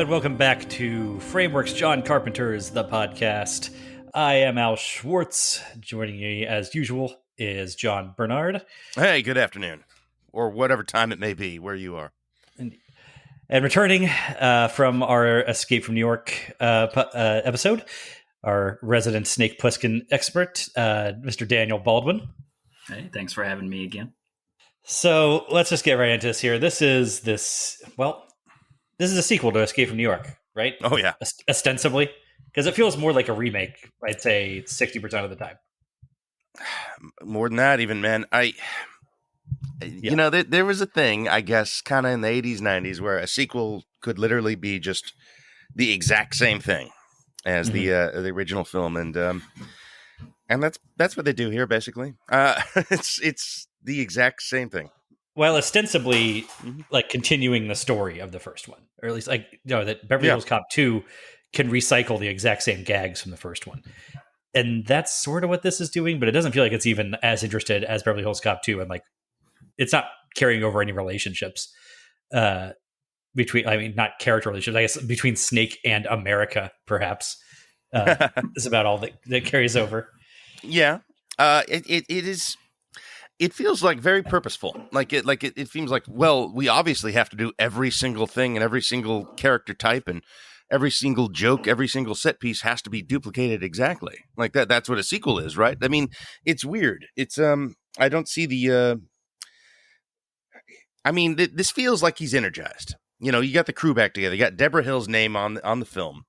and welcome back to Frameworks John Carpenter's The Podcast. I am Al Schwartz. Joining me, as usual, is John Bernard. Hey, good afternoon. Or whatever time it may be where you are. And returning from our Escape from New York episode, our resident Snake Plissken expert, Mr. Daniel Baldwin. Hey, thanks for having me again. So let's just get right into this here. This is a sequel to Escape from New York, right? Oh, yeah. Ostensibly. Because it feels more like a remake, I'd say 60% of the time. More than that, even, man. You know, there was a thing, I guess, kind of in the 80s, 90s, where a sequel could literally be just the exact same thing as the original film. And that's what they do here, basically. It's the exact same thing. Well, ostensibly, like continuing the story of the first one, or at least that Beverly Hills Cop 2 can recycle the exact same gags from the first one. And that's sort of what this is doing, but it doesn't feel like it's even as interested as Beverly Hills Cop 2. And like, it's not carrying over any relationships not character relationships, I guess, between Snake and America, perhaps. Is about all that carries over. Yeah. It is. It feels like very purposeful. It seems like, well, we obviously have to do every single thing and every single character type and every single joke, every single set piece has to be duplicated exactly. Like that. That's what a sequel is, right? I mean, it's weird. It's I don't see the. This feels like he's energized. You know, you got the crew back together. You got Deborah Hill's name on the film.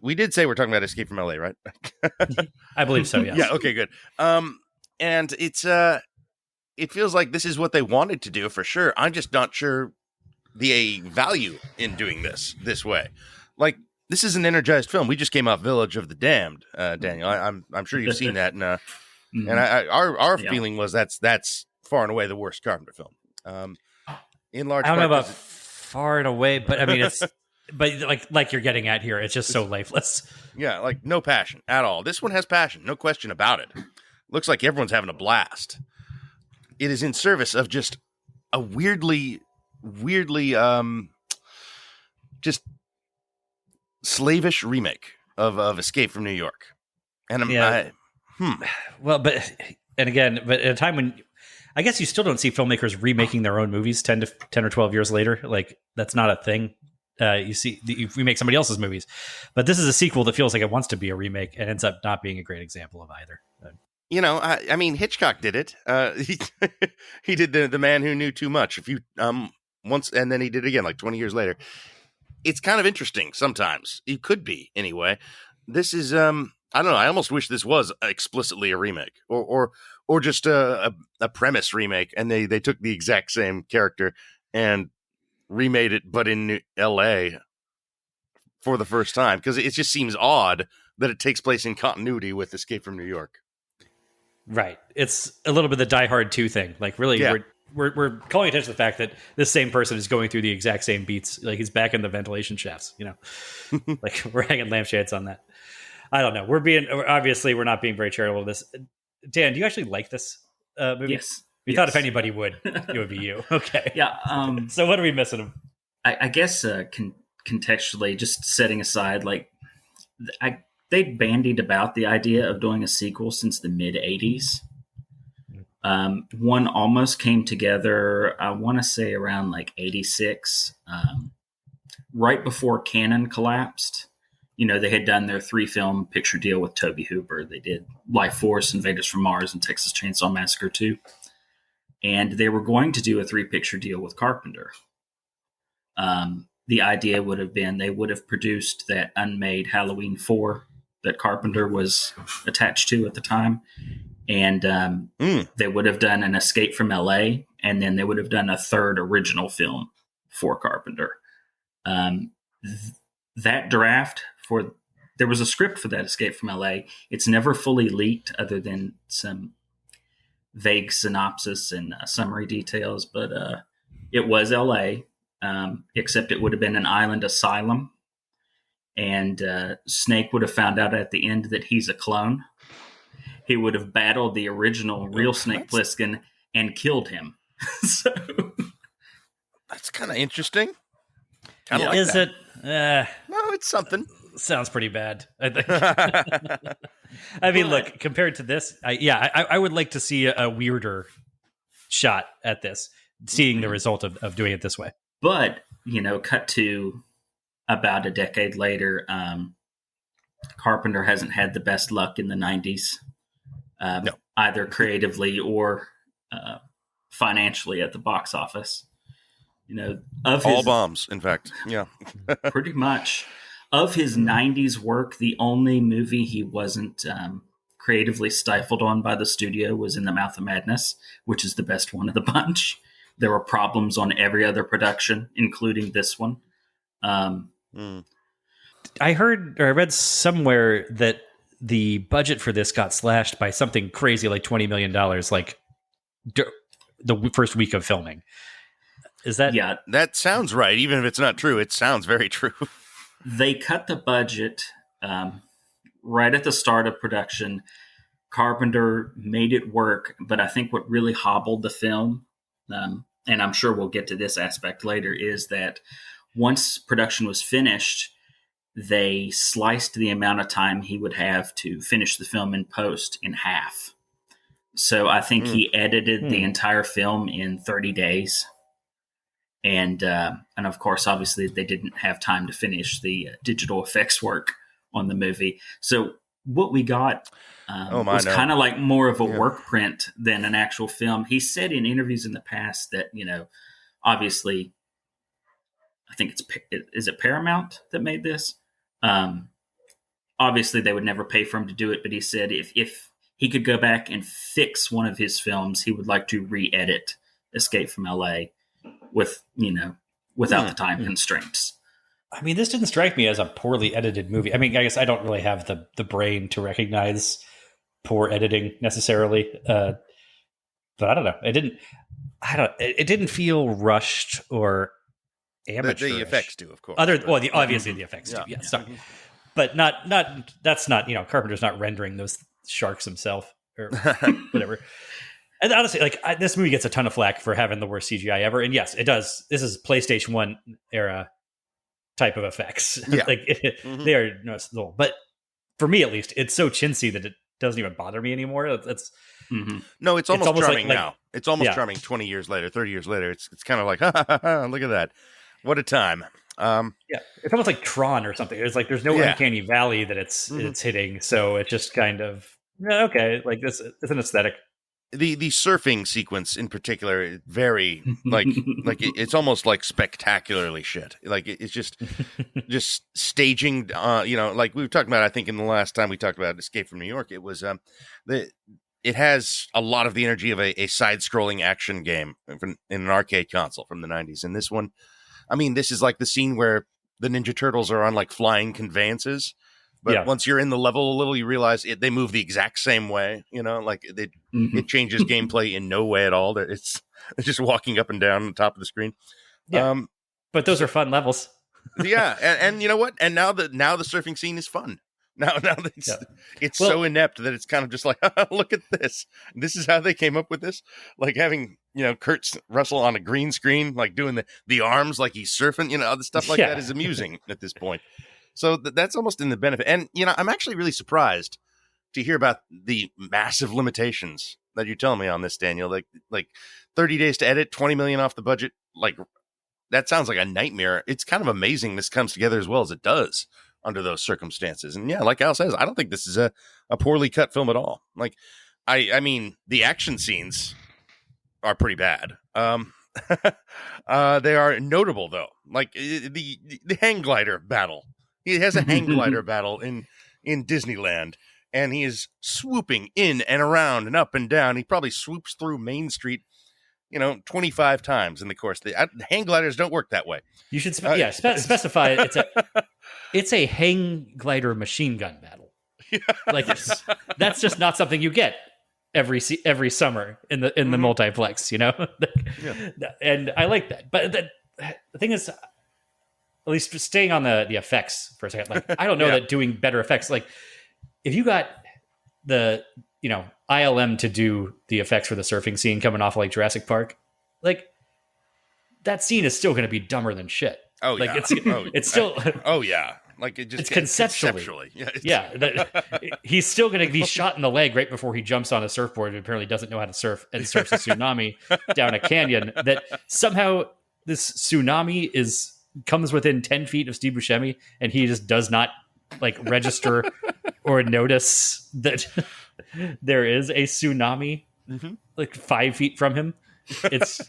We did say we're talking about Escape from LA, right? I believe so. Yes. Yeah. Okay. Good. And it feels like this is what they wanted to do for sure. I'm just not sure the value in doing this way. Like, this is an energized film. We just came off Village of the Damned, Daniel. I'm sure you've seen that, and our feeling was that's far and away the worst Carpenter film. In large, I don't know about far and away, but I mean it's. But like you're getting at here, it's just so lifeless. Yeah, like no passion at all. This one has passion, no question about it. Looks like everyone's having a blast. It is in service of just a weirdly, just slavish remake of Escape from New York. And Well, but at a time when I guess you still don't see filmmakers remaking their own movies 10 or 12 years later. Like, that's not a thing. You remake somebody else's movies, but this is a sequel that feels like it wants to be a remake and ends up not being a great example of either. You know, I mean, Hitchcock did it. He did the Man Who Knew Too Much once, and then he did it again like 20 years later. It's kind of interesting sometimes. It could be anyway. This is I don't know. I almost wish this was explicitly a remake or just a premise remake, and they took the exact same character and remade it, but in L.A. for the first time, because it just seems odd that it takes place in continuity with Escape from New York. Right. It's a little bit the Die Hard 2 thing. Like, really, we're calling attention to the fact that this same person is going through the exact same beats. Like, he's back in the ventilation shafts, you know? Like, we're hanging lampshades on that. I don't know. We're not being very charitable with this. Dan, do you actually like this movie? Yes. We thought if anybody would, it would be you. Okay. Yeah. So what are we missing? I guess contextually, just setting aside, like, they bandied about the idea of doing a sequel since the mid 80s. One almost came together, I want to say around like 86, right before Canon collapsed. You know, they had done their 3-film picture deal with Tobe Hooper. They did Life Force, Invaders from Mars, and Texas Chainsaw Massacre 2. And they were going to do a 3-picture deal with Carpenter. The idea would have been they would have produced that unmade Halloween 4 that Carpenter was attached to at the time. And they would have done an Escape from LA, and then they would have done a third original film for Carpenter. That draft there was a script for that Escape from LA. It's never fully leaked other than some vague synopsis and summary details, but it was LA, except it would have been an island asylum. And Snake would have found out at the end that he's a clone. He would have battled the original real Snake Plissken and killed him. So that's kind of interesting. Is it? No, it's something. sounds pretty bad, I think. I mean, look, compared to this, I would like to see a weirder shot at this, seeing the result of doing it this way. But, cut to about a decade later, Carpenter hasn't had the best luck in the 90s, No. either creatively or financially at the box office. All bombs, in fact. Yeah. Pretty much. Of his 90s work, the only movie he wasn't creatively stifled on by the studio was In the Mouth of Madness, which is the best one of the bunch. There were problems on every other production, including this one. I heard or I read somewhere that the budget for this got slashed by something crazy like $20 million, like the first week of filming. Is that? Yeah. That sounds right. Even if it's not true, it sounds very true. They cut the budget right at the start of production. Carpenter made it work, but I think what really hobbled the film, and I'm sure we'll get to this aspect later, is that once production was finished, they sliced the amount of time he would have to finish the film in post in half. So I think he edited the entire film in 30 days. And of course, obviously, they didn't have time to finish the digital effects work on the movie. So what we got was kind of like more of a work print than an actual film. He said in interviews in the past that, obviously, I think is it Paramount that made this? Obviously, they would never pay for him to do it, but he said if he could go back and fix one of his films, he would like to re-edit Escape from LA with, without the time constraints. I mean, this didn't strike me as a poorly edited movie. I mean, I guess I don't really have the brain to recognize poor editing necessarily. But I don't know. It didn't feel rushed or amateurish. The effects do, of course. Obviously the effects do. Yeah, sorry. But that's not, Carpenter's not rendering those sharks himself or whatever. And honestly, this movie gets a ton of flack for having the worst CGI ever. And yes, it does. This is PlayStation 1 era type of effects. Yeah. They are noticeable. But for me, at least, it's so chintzy that it doesn't even bother me anymore. No, it's almost charming like, now. It's almost charming 20 years later, 30 years later. It's kind of like, look at that. What a time. It's almost like Tron or something. It's like there's no uncanny valley that it's hitting. So it's just kind of, okay, like this is an aesthetic. The surfing sequence in particular, very it's almost like spectacularly shit. Like it's just staging. Like we were talking about. I think in the last time we talked about Escape from New York, it was it has a lot of the energy of a side-scrolling action game in an arcade console from the 90s. And this one, I mean, this is like the scene where the Ninja Turtles are on like flying conveyances. But once you're in the level a little, you realize they move the exact same way. It changes gameplay in no way at all. It's just walking up and down the top of the screen. Yeah, but those are fun levels. Yeah, and you know what? And now the surfing scene is fun. Now it's so inept that it's kind of just like, look at this. This is how they came up with this. Like having Kurt Russell on a green screen, like doing the arms like he's surfing. The stuff like that is amusing at this point. So that's almost in the benefit. And, I'm actually really surprised to hear about the massive limitations that you're telling me on this, Daniel. Like 30 days to edit, 20 million off the budget. Like, that sounds like a nightmare. It's kind of amazing this comes together as well as it does under those circumstances. And like Al says, I don't think this is a poorly cut film at all. Like, I mean, the action scenes are pretty bad. They are notable, though. Like, the hang glider battle. He has a hang glider battle in Disneyland, and he is swooping in and around and up and down. He probably swoops through Main Street, 25 times in the course. The hang gliders don't work that way. You should specify it. It's a hang glider machine gun battle. Like that's just not something you get every summer in the multiplex, And I like that. But the thing is, at least staying on the effects for a second, like I don't know that doing better effects, like if you got the ILM to do the effects for the surfing scene coming off of like Jurassic Park, like that scene is still going to be dumber than shit. Oh Like yeah. it's still Oh yeah. Like it just it's conceptually. Yeah, he's still going to be shot in the leg right before he jumps on a surfboard and apparently doesn't know how to surf and surfs a tsunami down a canyon. That somehow this tsunami comes within 10 feet of Steve Buscemi, and he just does not like register or notice that there is a tsunami like 5 feet from him. It's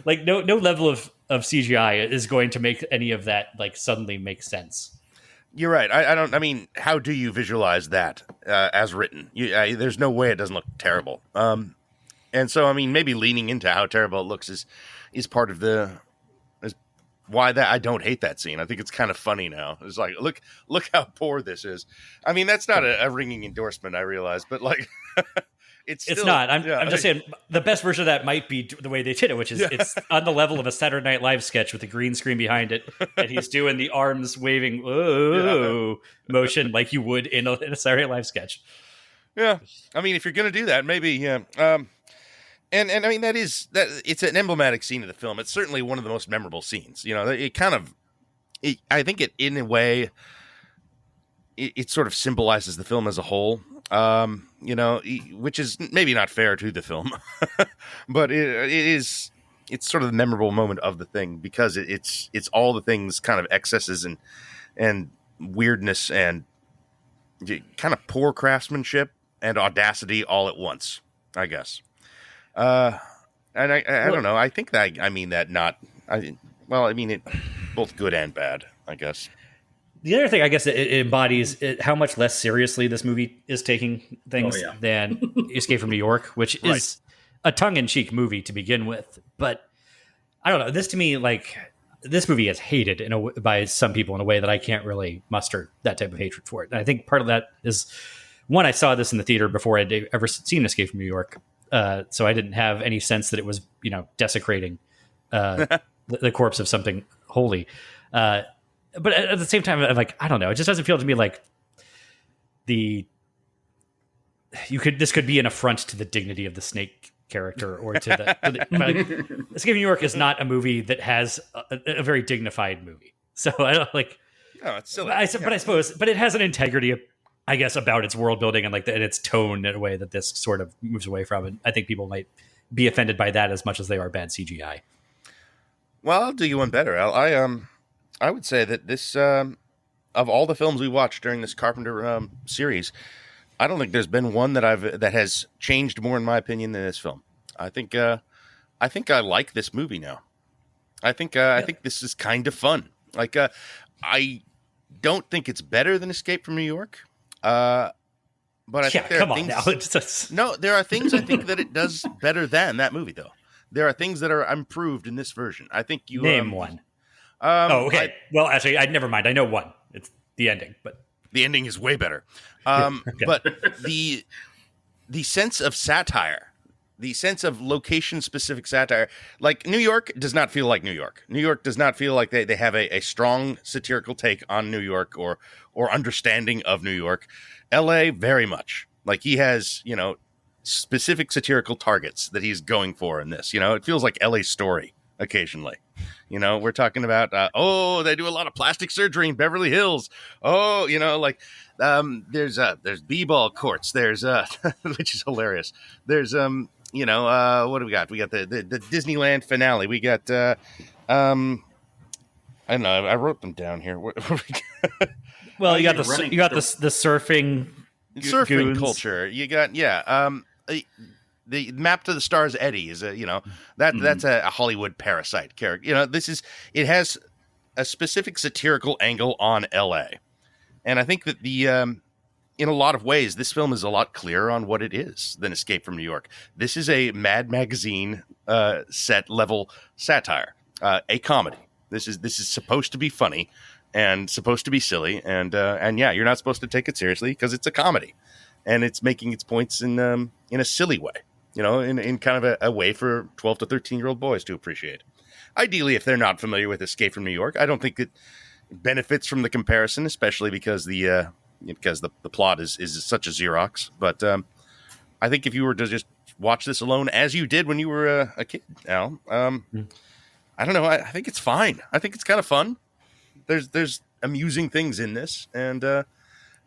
like no level of CGI is going to make any of that like suddenly make sense. You're right. I don't. I mean, how do you visualize that as written? There's no way it doesn't look terrible. And so I mean, maybe leaning into how terrible it looks is part of is why that I don't hate that scene. I think it's kind of funny now. It's like look how poor this is. I mean, that's not a ringing endorsement, I realize, but like. It's not. I'm just saying the best version of that might be the way they did it, which is it's on the level of a Saturday Night Live sketch with a green screen behind it, and he's doing the arms waving motion like you would in a Saturday Night Live sketch. Yeah, I mean, if you're going to do that, maybe yeah. And I mean that it's an emblematic scene of the film. It's certainly one of the most memorable scenes. You know, I think it in a way it sort of symbolizes the film as a whole. You know, which is maybe not fair to the film, but it's sort of the memorable moment of the thing because it's all the things kind of excesses and weirdness and kind of poor craftsmanship and audacity all at once, I guess. And I don't know. I think that I mean that not. I mean it both good and bad, I guess. The other thing, I guess, it embodies how much less seriously this movie is taking things than Escape from New York, which is a tongue-in-cheek movie to begin with. But I don't know. This to me, like, this movie is hated by some people in a way that I can't really muster that type of hatred for it. And I think part of that is, one, I saw this in the theater before I'd ever seen Escape from New York. So I didn't have any sense that it was, desecrating the corpse of something holy. But at the same time, I'm like, I don't know. It just doesn't feel to me like this could be an affront to the dignity of the Snake character or to the Escape from New York is not a movie that has a very dignified movie. So I don't like. No, it's silly. But I suppose, but it has an integrity, I guess, about its world building and and its tone in a way that this sort of moves away from. And I think people might be offended by that as much as they are bad CGI. Well, I'll do you one better, Al. I would say that this, of all the films we watched during this Carpenter series, I don't think there's been one that has changed more in my opinion than this film. I think I like this movie now. I think this is kind of fun. Like I don't think it's better than Escape from New York. But I think there are things. No, there are things I think that it does better than that movie, though. There are things that are improved in this version. I think you name one. Okay. Well, actually, never mind. I know one. It's the ending, but the ending is way better. Okay. But the sense of satire, the sense of location-specific satire, like New York does not feel like New York. New York does not feel like they have a strong satirical take on New York or understanding of New York. L.A. very much. Like he has, specific satirical targets that he's going for in this. It feels like L.A. Story occasionally. We're talking about, they do a lot of plastic surgery in Beverly Hills. There's b-ball courts. There's, which is hilarious. There's, what do we got? We got the Disneyland finale. We got, I don't know. I wrote them down here. Well, you got the surfing goons. Culture. You got, the Map to the Stars Eddie is that's a Hollywood parasite character. It has a specific satirical angle on LA. And I think that in a lot of ways, this film is a lot clearer on what it is than Escape from New York. This is a Mad Magazine set level satire, a comedy. This is supposed to be funny and supposed to be silly. And you're not supposed to take it seriously because it's a comedy and it's making its points in a silly way. In kind of a way for 12 to 13-year-old boys to appreciate. Ideally, if they're not familiar with Escape from New York, I don't think it benefits from the comparison, especially because the plot is such a Xerox. But I think if you were to just watch this alone, as you did when you were a kid, Al, I don't know. I think it's fine. I think it's kind of fun. There's amusing things in this, and if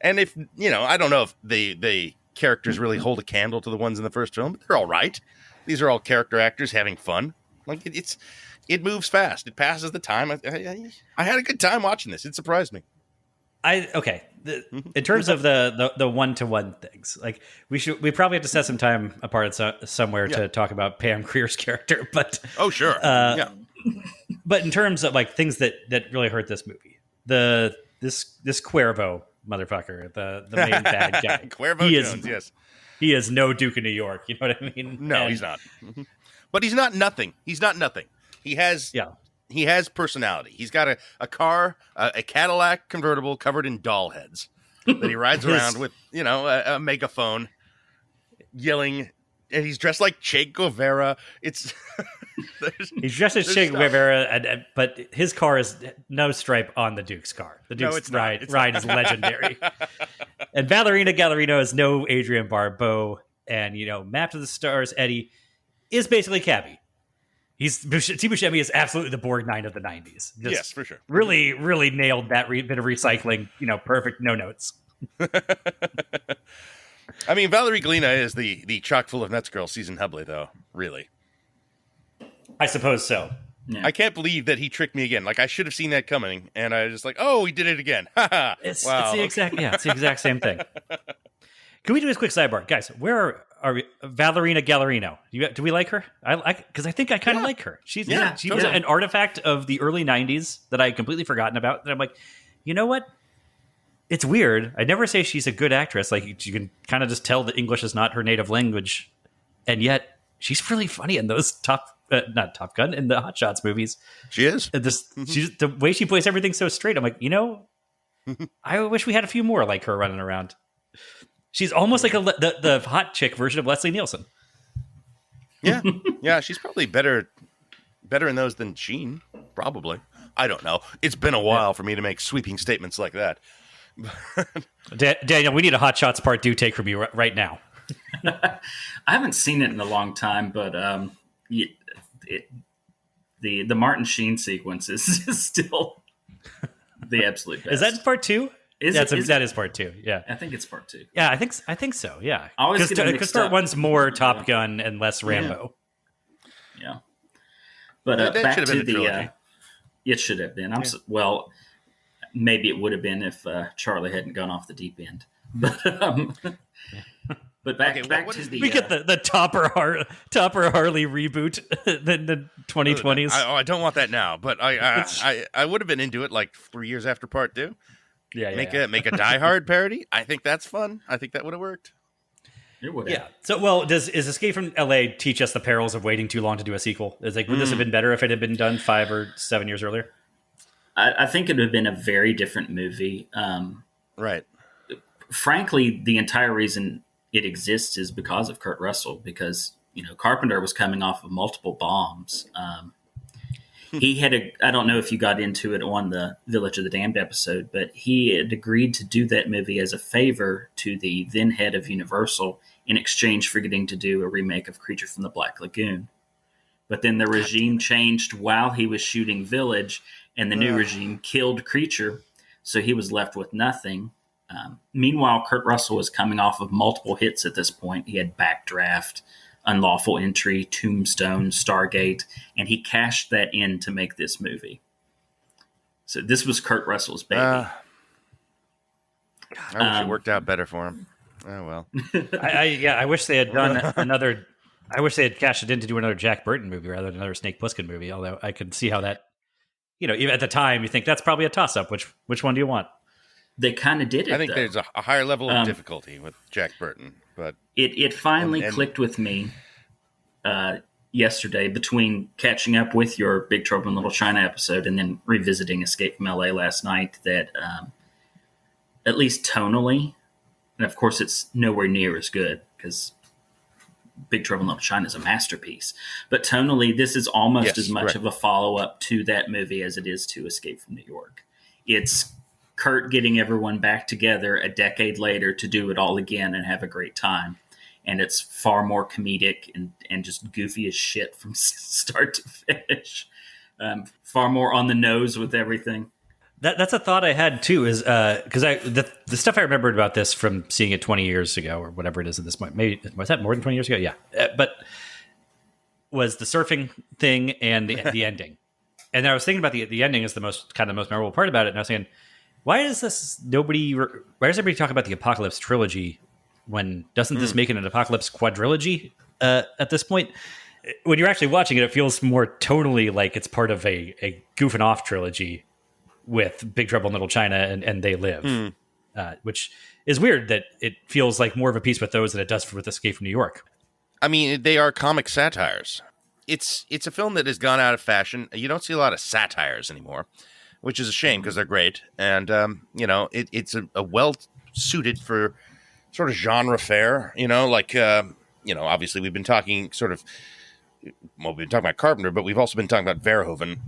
I don't know if the characters really hold a candle to the ones in the first film, but they're all right. These are all character actors having fun. Like it moves fast. It passes the time. I had a good time watching this. It surprised me. In terms of the 1-to-1 things, like we probably have to set some time apart somewhere to talk about Pam Crier's character, but sure, but in terms of like things that really hurt this movie, this Cuervo motherfucker, the main bad guy, Cuervo Jones, yes, he is no Duke of New York. You know what I mean? No, he's not. But he's not nothing. He's not nothing. He has personality. He's got a car, a Cadillac convertible covered in doll heads that he rides around with, a megaphone, yelling. And he's dressed like Che Guevara. He's dressed as Che Guevara, but his car is no stripe on the Duke's car. The Duke's ride is legendary. And Valerina Gallerino is no Adrienne Barbeau, and Map to the Stars Eddie is basically Cabby. Steve Buscemi is absolutely the Borgnine of the 90s. Yes, for sure. Really, really nailed that bit of recycling. Perfect, no notes. I mean, Valerie Galina is the chock full of nuts girl season Hubley, though. Really, I suppose so. Yeah. I can't believe that he tricked me again. Like I should have seen that coming, and I was just like, "Oh, he did it again!" It's the exact same thing. Can we do this quick sidebar, guys? Where are we? Valerina Gallerino. Do we like her? Because I think I kind of like her. She was an artifact of the early '90s that I had completely forgotten about. That I'm like, you know what? It's weird. I never say she's a good actress. Like you can kind of just tell that English is not her native language, and yet she's really funny in those not Top Gun, in the Hot Shots movies. She is. The way she plays everything so straight. I'm like, I wish we had a few more like her running around. She's almost like the hot chick version of Leslie Nielsen. Yeah, she's probably better in those than Sheen. Probably. I don't know. It's been a while for me to make sweeping statements like that. Daniel, we need a Hot Shots Part 2 take from you right now. I haven't seen it in a long time, but the Martin Sheen sequence is still the absolute best. Is that Part 2? That is Part 2. Yeah, I think it's Part 2. Yeah, I think so. Yeah, because Part 1's more Top Gun and less Rambo. Yeah, but back to the. It should have been. Maybe it would have been if Charlie hadn't gone off the deep end. But back to the. We get the Topper Harley reboot in the 2020s. I don't want that now, but I would have been into it like 3 years after Part 2. Yeah, make a Die Hard parody. I think that's fun. I think that would have worked. It would. Yeah. So, is Escape from LA teach us the perils of waiting too long to do a sequel? Would this have been better if it had been done 5 or 7 years earlier? I think it would have been a very different movie. Right. Frankly, the entire reason it exists is because of Kurt Russell, because Carpenter was coming off of multiple bombs. He had I don't know if you got into it on the Village of the Damned episode, but he had agreed to do that movie as a favor to the then head of Universal in exchange for getting to do a remake of Creature from the Black Lagoon. But then the regime changed while he was shooting Village, and the new regime killed Creature, so he was left with nothing. Meanwhile, Kurt Russell was coming off of multiple hits at this point. He had Backdraft, Unlawful Entry, Tombstone, Stargate, and he cashed that in to make this movie. So this was Kurt Russell's baby. I wish it worked out better for him. Oh well. I wish they had done another. I wish they had cashed it in to do another Jack Burton movie rather than another Snake Plissken movie. Although I could see how that, even at the time, you think that's probably a toss up. Which one do you want? They kind of did it. I think there's a higher level of difficulty with Jack Burton, but it finally clicked with me yesterday between catching up with your Big Trouble in Little China episode and then revisiting Escape from LA last night. That at least tonally, and of course it's nowhere near as good because Big Trouble in Little China is a masterpiece. But tonally, this is almost as much of a follow-up to that movie as it is to Escape from New York. It's Kurt getting everyone back together a decade later to do it all again and have a great time. And it's far more comedic and just goofy as shit from start to finish. Far more on the nose with everything. That's a thought I had too. Is because the stuff I remembered about this from seeing it 20 years ago or whatever it is at this point. Maybe was that more than 20 years ago? Yeah, but was the surfing thing and the ending. And I was thinking about the ending is the most memorable part about it. And I was saying, why does everybody talk about the Apocalypse trilogy when doesn't this make it an Apocalypse quadrilogy at this point? When you're actually watching it, it feels more tonally like it's part of a goofing off trilogy with Big Trouble in Little China and They Live, which is weird that it feels like more of a piece with those than it does with Escape from New York. I mean, they are comic satires. It's a film that has gone out of fashion. You don't see a lot of satires anymore, which is a shame because they're great. And, it's a well-suited for sort of genre fare, obviously we've been talking we've been talking about Carpenter, but we've also been talking about Verhoeven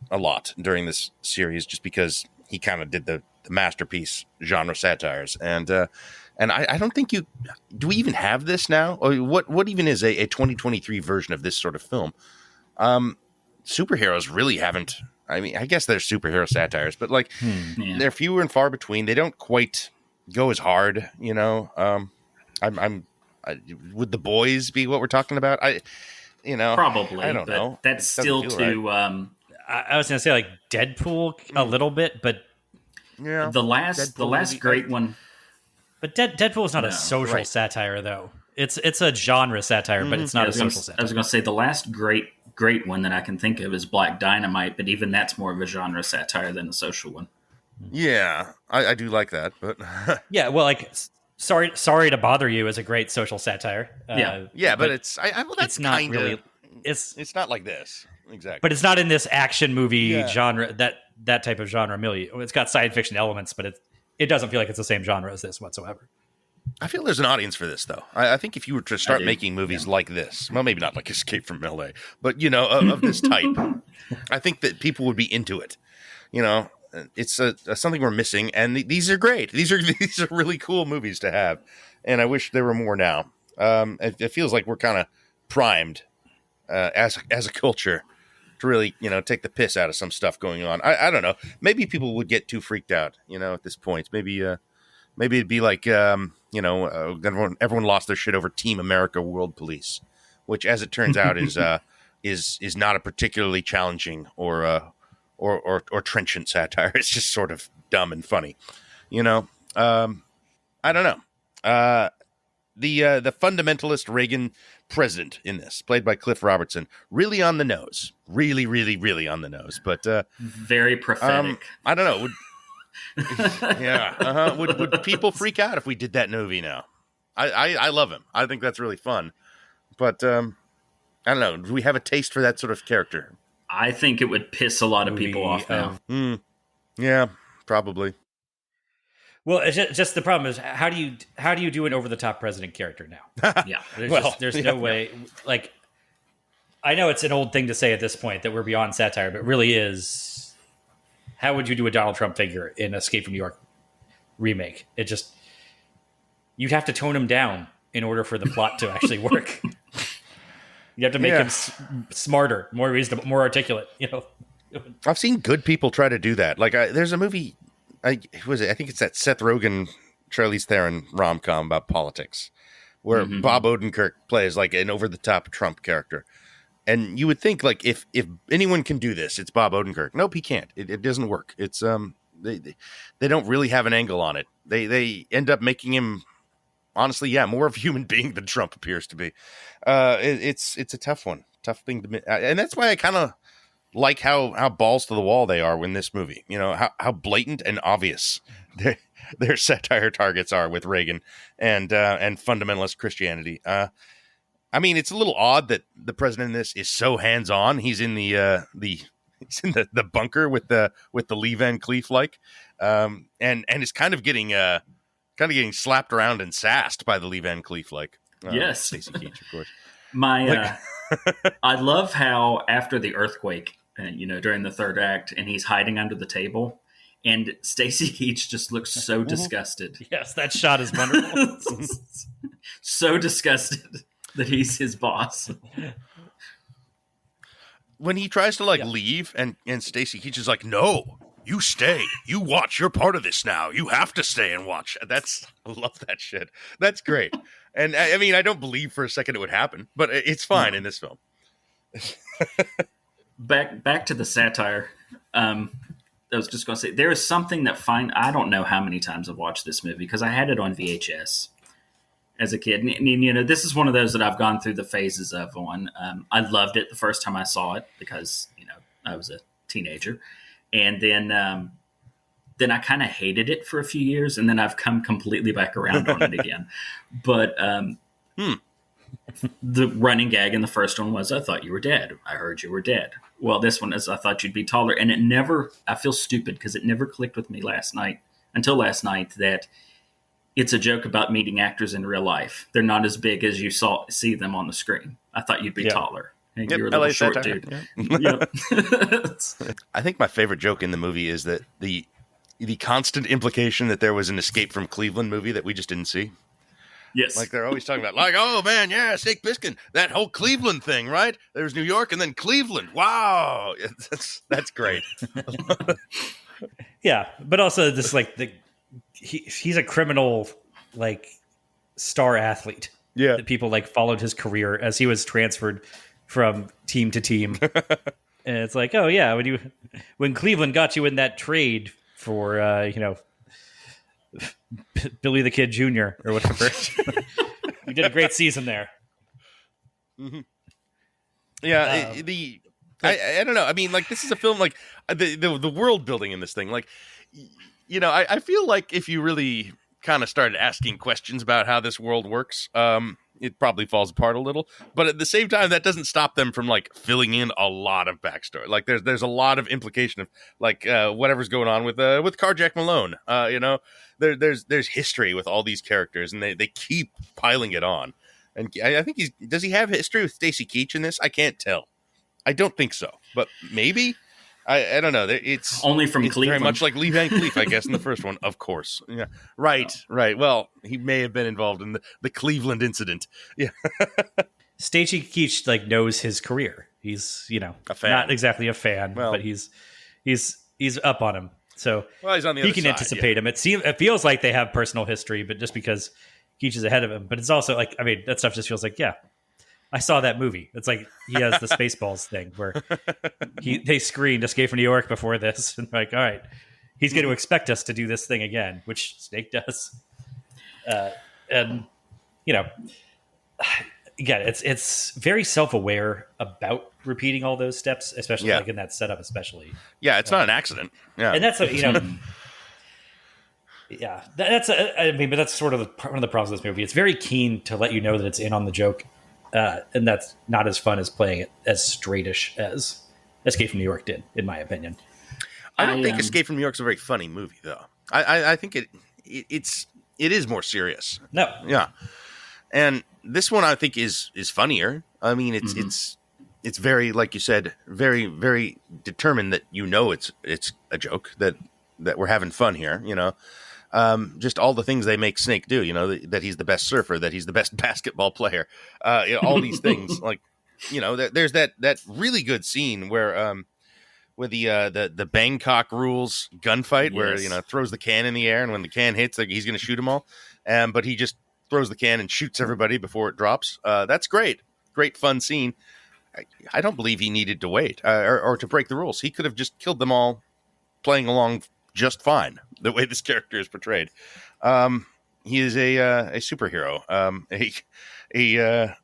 a lot during this series just because he kind of did the masterpiece genre satires. And I don't think do we even have this now? Or what even is a 2023 version of this sort of film? Superheroes really haven't. I mean, I guess they're superhero satires, but they're fewer and far between. They don't quite go as hard, would The Boys be what we're talking about? Probably. I don't know. That's still too. Right. I was going to say like Deadpool a little bit, but the last great one. But Deadpool is not a social satire, though. It's a genre satire, but it's not a social satire. I was going to say the last great one that I can think of is Black Dynamite, but even that's more of a genre satire than a social one. Yeah, I do like that, but yeah, well, like sorry to bother you is a great social satire. But it's that's not kind really. It's not like this exactly, but it's not in this action movie genre that type of genre milieu. It's got science fiction elements, but it doesn't feel like it's the same genre as this whatsoever. I feel there's an audience for this, though. I think if you were to start making movies like this, well, maybe not like Escape from LA, but of this type, I think that people would be into it. It's something we're missing, and these are great. These are really cool movies to have, and I wish there were more now. It feels like we're kind of primed as a culture to really take the piss out of some stuff going on. I don't know. Maybe people would get too freaked out, at this point. Maybe it'd be like everyone lost their shit over Team America World Police, which, as it turns out, is not a particularly challenging or trenchant satire. It's just sort of dumb and funny, I don't know. The fundamentalist Reagan president in this, played by Cliff Robertson, really on the nose, really, really, really on the nose, but very prophetic. I don't know. Would people freak out if we did that movie now? I love him. I think that's really fun, but I don't know. Do we have a taste for that sort of character? I think it would piss a lot of people off now. Yeah, probably. Well, it's just the problem is how do you do an over the top president character now? Yeah, there's no way. Like, I know it's an old thing to say at this point that we're beyond satire, but it really is. How would you do a Donald Trump figure in Escape from New York remake? You'd have to tone him down in order for the plot to actually work. You have to make him smarter, more reasonable, more articulate. I've seen good people try to do that. Like, there's a movie. I think it's that Seth Rogen, Charlize Theron rom-com about politics, where Bob Odenkirk plays like an over-the-top Trump character. And you would think, like, if anyone can do this, it's Bob Odenkirk. Nope, he can't. It doesn't work. It's they don't really have an angle on it. They end up making him, honestly, more of a human being than Trump appears to be. It's a tough one, tough thing to, and that's why I kind of like how balls to the wall they are in this movie. How blatant and obvious their satire targets are with Reagan and fundamentalist Christianity. I mean, it's a little odd that the president in this is so hands on. He's in the bunker with the Lee Van Cleef and is kind of getting slapped around and sassed by the Lee Van Cleef yes, Stacy Keach, of course. I love how after the earthquake, during the third act, and he's hiding under the table, and Stacy Keach just looks so disgusted. Yes, that shot is wonderful. So disgusted that he's his boss. when he tries to Yeah. leave and Stacy Keach is like, no, you stay. You watch. You're part of this now. You have to stay and watch. I love that shit. That's great. And I mean, I don't believe for a second it would happen, but it's fine in this film. Back to the satire. I was just going to say, there is something that I don't know how many times I've watched this movie because I had it on VHS as a kid. And, this is one of those that I've gone through the phases of on. I loved it the first time I saw it because, I was a teenager. And then I kind of hated it for a few years, and then I've come completely back around on it again. But the running gag in the first one was, I thought you were dead. I heard you were dead. Well, this one is, I thought you'd be taller. And I feel stupid because it never clicked with me until last night, that it's a joke about meeting actors in real life. They're not as big as you see them on the screen. I thought you'd be taller. And you're a little short satire. dude. Yep. I think my favorite joke in the movie is that the constant implication that there was an Escape from Cleveland movie that we just didn't see. Yes. Like they're always talking about, oh man, yeah, Snake Plissken, that whole Cleveland thing, right? There's New York and then Cleveland. Wow, that's great. Yeah, but also this he's a criminal star athlete. Yeah, that people followed his career as he was transferred from team to team. And it's like, oh yeah, when Cleveland got you in that trade for Billy the Kid Jr. or whatever, you did a great season there. Mm-hmm. Yeah, I don't know. I mean, this is a film the world building in this thing. I feel like if you really kind of started asking questions about how this world works, it probably falls apart a little. But at the same time, that doesn't stop them from filling in a lot of backstory. There's a lot of implication of whatever's going on with Carjack Malone. There's history with all these characters, and they keep piling it on. And I think does he have history with Stacy Keach in this? I can't tell. I don't think so, but maybe. I don't know. It's only from Cleveland. Very much like Lee Van Cleef, I guess, in the first one, of course. Yeah, right. Well, he may have been involved in the Cleveland incident. Yeah, Stacy Keach knows his career. He's a fan. Not exactly a fan, but he's up on him. So he's on the other he can side, anticipate him. It feels like they have personal history, but just because Keach is ahead of him. But it's also that stuff just feels I saw that movie. It's he has the Spaceballs thing where they screened Escape from New York before this. And all right, he's going to expect us to do this thing again, which Snake does. And, again, it's very self-aware about repeating all those steps, especially in that setup, especially. Yeah, it's not an accident. Yeah. And that's, yeah, but that's sort of one of the problems with this movie. It's very keen to let you know that it's in on the joke. And that's not as fun as playing it as straightish as Escape from New York did, in my opinion. I don't think Escape from New York's a very funny movie, though. I think it is more serious. No, yeah, and this one I think is funnier. I mean, it's very, like you said, very very determined that it's a joke, that we're having fun here. Just all the things they make Snake do, that he's the best surfer, that he's the best basketball player, all these things. There's that really good scene where the Bangkok rules gunfight, where throws the can in the air, and when the can hits, he's going to shoot them all, but he just throws the can and shoots everybody before it drops. That's great fun scene. I don't believe he needed to wait or to break the rules. He could have just killed them all, playing along just fine, the way this character is portrayed. He is a superhero, an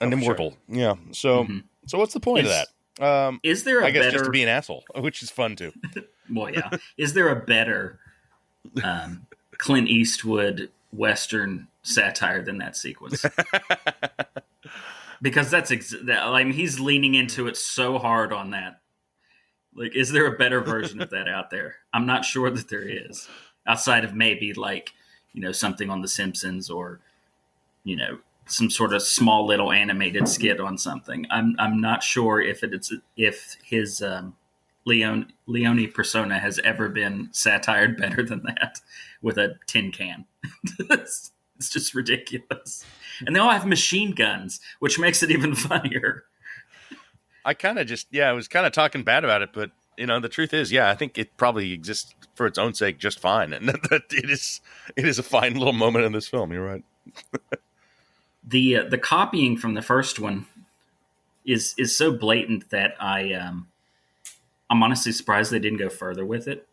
immortal. Sure. Yeah. So what's the point of that? Is there a I guess better... just to be an asshole, which is fun too. Well, yeah. Is there a better Clint Eastwood Western satire than that sequence? Because he's leaning into it so hard on that. Is there a better version of that out there? I'm not sure that there is, outside of maybe something on The Simpsons or, some sort of small little animated skit on something. I'm not sure if his Leone persona has ever been satired better than that with a tin can. It's just ridiculous. And they all have machine guns, which makes it even funnier. I kind of I was kind of talking bad about it, but the truth is, I think it probably exists for its own sake just fine, and that it is a fine little moment in this film. You're right. The copying from the first one is so blatant that I'm honestly surprised they didn't go further with it.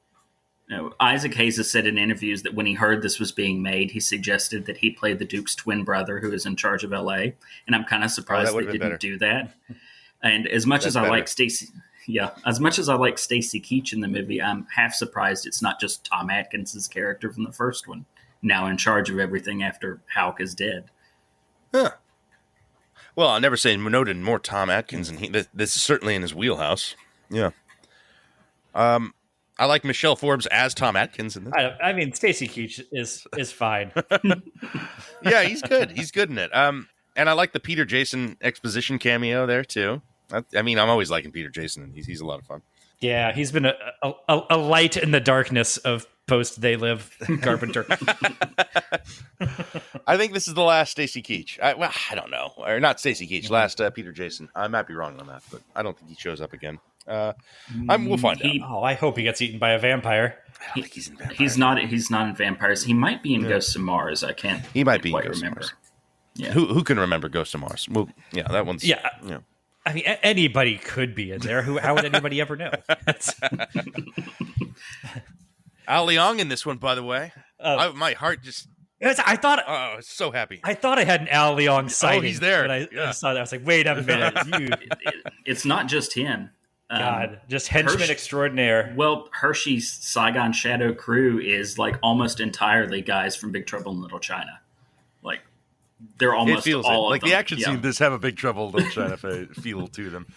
Isaac Hayes has said in interviews that when he heard this was being made, he suggested that he play the Duke's twin brother who is in charge of LA. And I'm kind of surprised they didn't do that. And as much as I like Stacey Keach in the movie, I'm half surprised it's not just Tom Atkins' character from the first one, now in charge of everything after Houck is dead. Huh. Well, I'll never say no to more Tom Atkins, and this is certainly in his wheelhouse. Yeah. I like Michelle Forbes as Tom Atkins in this. I mean, Stacey Keach is fine. Yeah, he's good. He's good in it. And I like the Peter Jason exposition cameo there too. I mean, I'm always liking Peter Jason, and he's a lot of fun. Yeah, he's been a light in the darkness of post They Live Carpenter. I think this is the last Stacey Keach. I don't know, or not Stacey Keach. Last Peter Jason. I might be wrong on that, but I don't think he shows up again. We'll find out. Oh, I hope he gets eaten by a vampire. I don't think he's in Vampires. He's not in Vampires. He might be in Ghosts of Mars. I can't. He might be in quite Ghosts remember. of Mars. Yeah. Who can remember Ghosts of Mars? Well, yeah, that one's. Yeah. I mean, anybody could be in there. How would anybody ever know? Al Leong in this one, by the way. My heart just. I thought. Oh, I was so happy. I thought I had an Al Leong sighting. Oh, he's there. When I saw that, I was like, wait a minute. It's not just him. God, just henchman extraordinaire. Well, Hershey's Saigon Shadow crew is like almost entirely guys from Big Trouble in Little China. Like they're almost all of like them. the action scene does have a Big Trouble in Little China feel to them,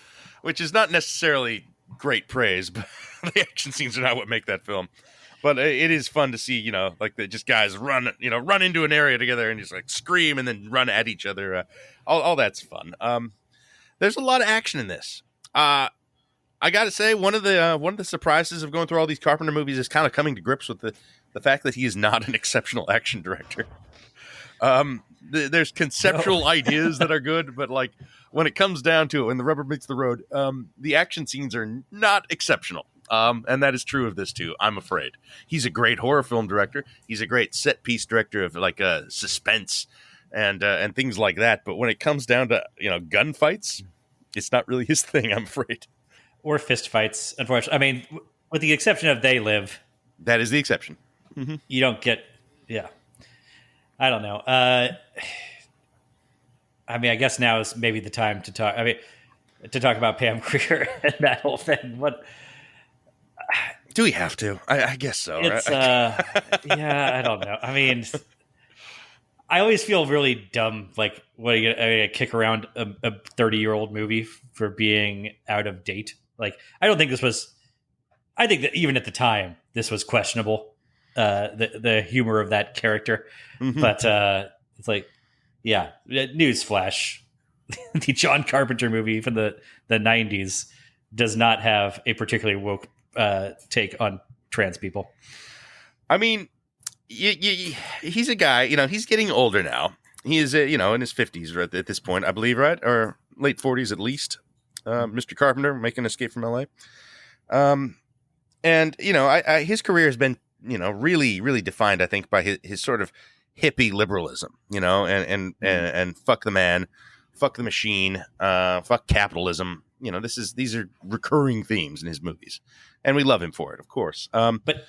which is not necessarily great praise, but the action scenes are not what make that film. But it is fun to see, like just guys run into an area together and just like scream and then run at each other. All that's fun. There's a lot of action in this. I got to say, one of the surprises of going through all these Carpenter movies is kind of coming to grips with the fact that he is not an exceptional action director. There's conceptual ideas that are good, but like when it comes down to it, when the rubber meets the road, the action scenes are not exceptional. And that is true of this too, I'm afraid. He's a great horror film director. He's a great set piece director of like suspense and things like that. But when it comes down to gunfights, it's not really his thing, I'm afraid. Or fist fights, unfortunately. I mean, with the exception of They Live. That is the exception. Mm-hmm. You don't get, I don't know. I mean, I guess now is maybe the time to talk. I mean, to talk about Pam Grier and that whole thing. What do we have to? I guess so. It's I don't know. I mean, I always feel really dumb. Like, what are you gonna kick around a 30-year-old movie for being out of date? Like, I don't think this was. I think that even at the time, this was questionable. The humor of that character, but it's like, newsflash: the John Carpenter movie from the 90s does not have a particularly woke take on trans people. I mean, he's a guy. He's getting older now. He is, in his 50s right at this point, I believe, right, or late 40s at least. Mr. Carpenter making an escape from LA. And his career has been, really, really defined, I think, by his sort of hippie liberalism, and fuck the man, fuck the machine, fuck capitalism. These are recurring themes in his movies, and we love him for it, of course. But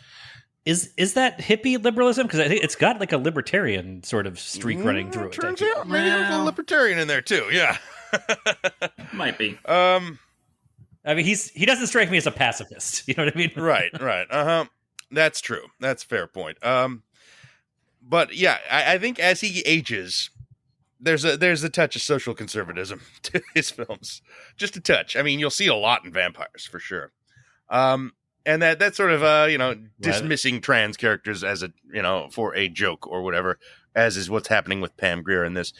is that hippie liberalism? Because I think it's got like a libertarian sort of streak running through it. Turns out maybe there's a libertarian in there too. Yeah. Might be. I mean, he doesn't strike me as a pacifist. You know what I mean? Right. That's true. That's a fair point. But yeah, I think as he ages, there's a touch of social conservatism to his films, just a touch. I mean, you'll see a lot in Vampires for sure. And that sort of dismissing trans characters as for a joke or whatever, as is what's happening with Pam Grier in this.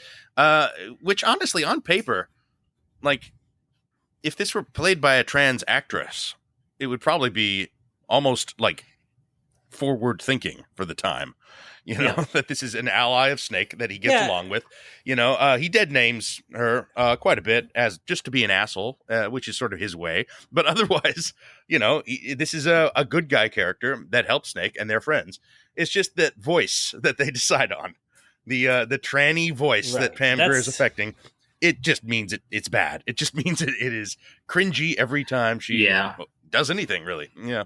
Which honestly, on paper, like, if this were played by a trans actress, it would probably be almost like forward thinking for the time. That this is an ally of Snake that he gets along with. He dead names her quite a bit as just to be an asshole, which is sort of his way. But otherwise, this is a good guy character that helps Snake and their friends. It's just that voice that they decide on, the tranny voice that Pam Grier is affecting. It just means it's bad. It just means it is cringy every time she does anything, really. Yeah.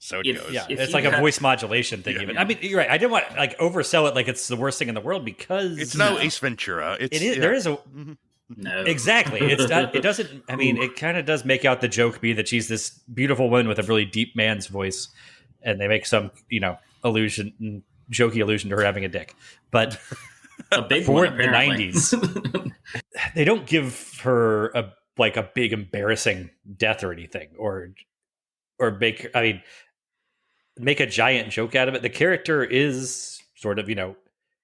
So it goes. Yeah, it's like a voice modulation thing. Even I mean, you're right. I didn't want to oversell it like it's the worst thing in the world because it's no Ace Ventura. It is. There is a no exactly. It doesn't. I mean, it kind of does make out the joke be that she's this beautiful woman with a really deep man's voice, and they make some jokey allusion to her having a dick, but a big for one, the '90s, they don't give her a big embarrassing death or anything, or make a giant joke out of it. The character is sort of,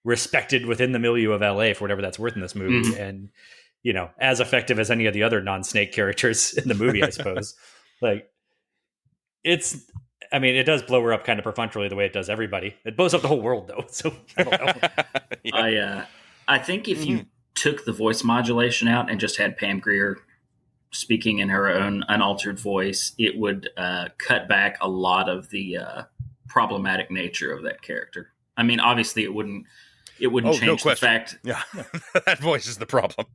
respected within the milieu of LA for whatever that's worth in this movie. And, as effective as any of the other non-Snake characters in the movie, I suppose. It does blow her up kind of perfunctorily the way it does everybody. It blows up the whole world though. So I don't know. I think if you took the voice modulation out and just had Pam Grier speaking in her own unaltered voice, it would cut back a lot of the problematic nature of that character. I mean, obviously, it wouldn't change the fact. Yeah, that voice is the problem.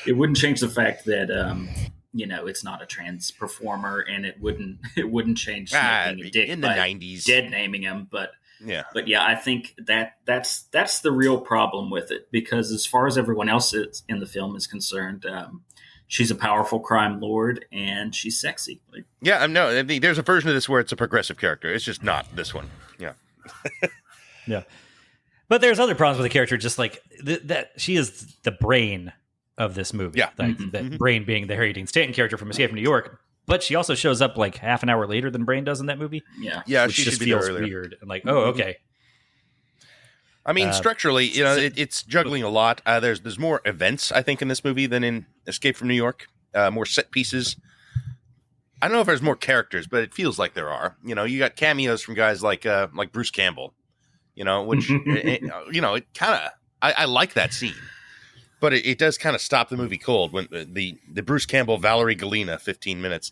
It wouldn't change the fact that it's not a trans performer, and it wouldn't change being a dick in the '90s, dead naming him. But yeah, I think that's the real problem with it, because as far as everyone else in the film is concerned. She's a powerful crime lord, and she's sexy. There's a version of this where it's a progressive character. It's just not this one. Yeah. Yeah. But there's other problems with the character, just like that she is the brain of this movie. Yeah. That brain being the Harry Dean Stanton character from Escape from New York. But she also shows up like half an hour later than Brain does in that movie. Yeah. Yeah, which she just should be feels earlier. weird. And okay. I mean, structurally, it's juggling a lot. There's more events, I think, in this movie than in Escape from New York. More set pieces. I don't know if there's more characters, but it feels like there are. You got cameos from guys like Bruce Campbell. Which it kind of I like that scene, but it does kind of stop the movie cold when the Bruce Campbell Valerie Galena 15 minutes.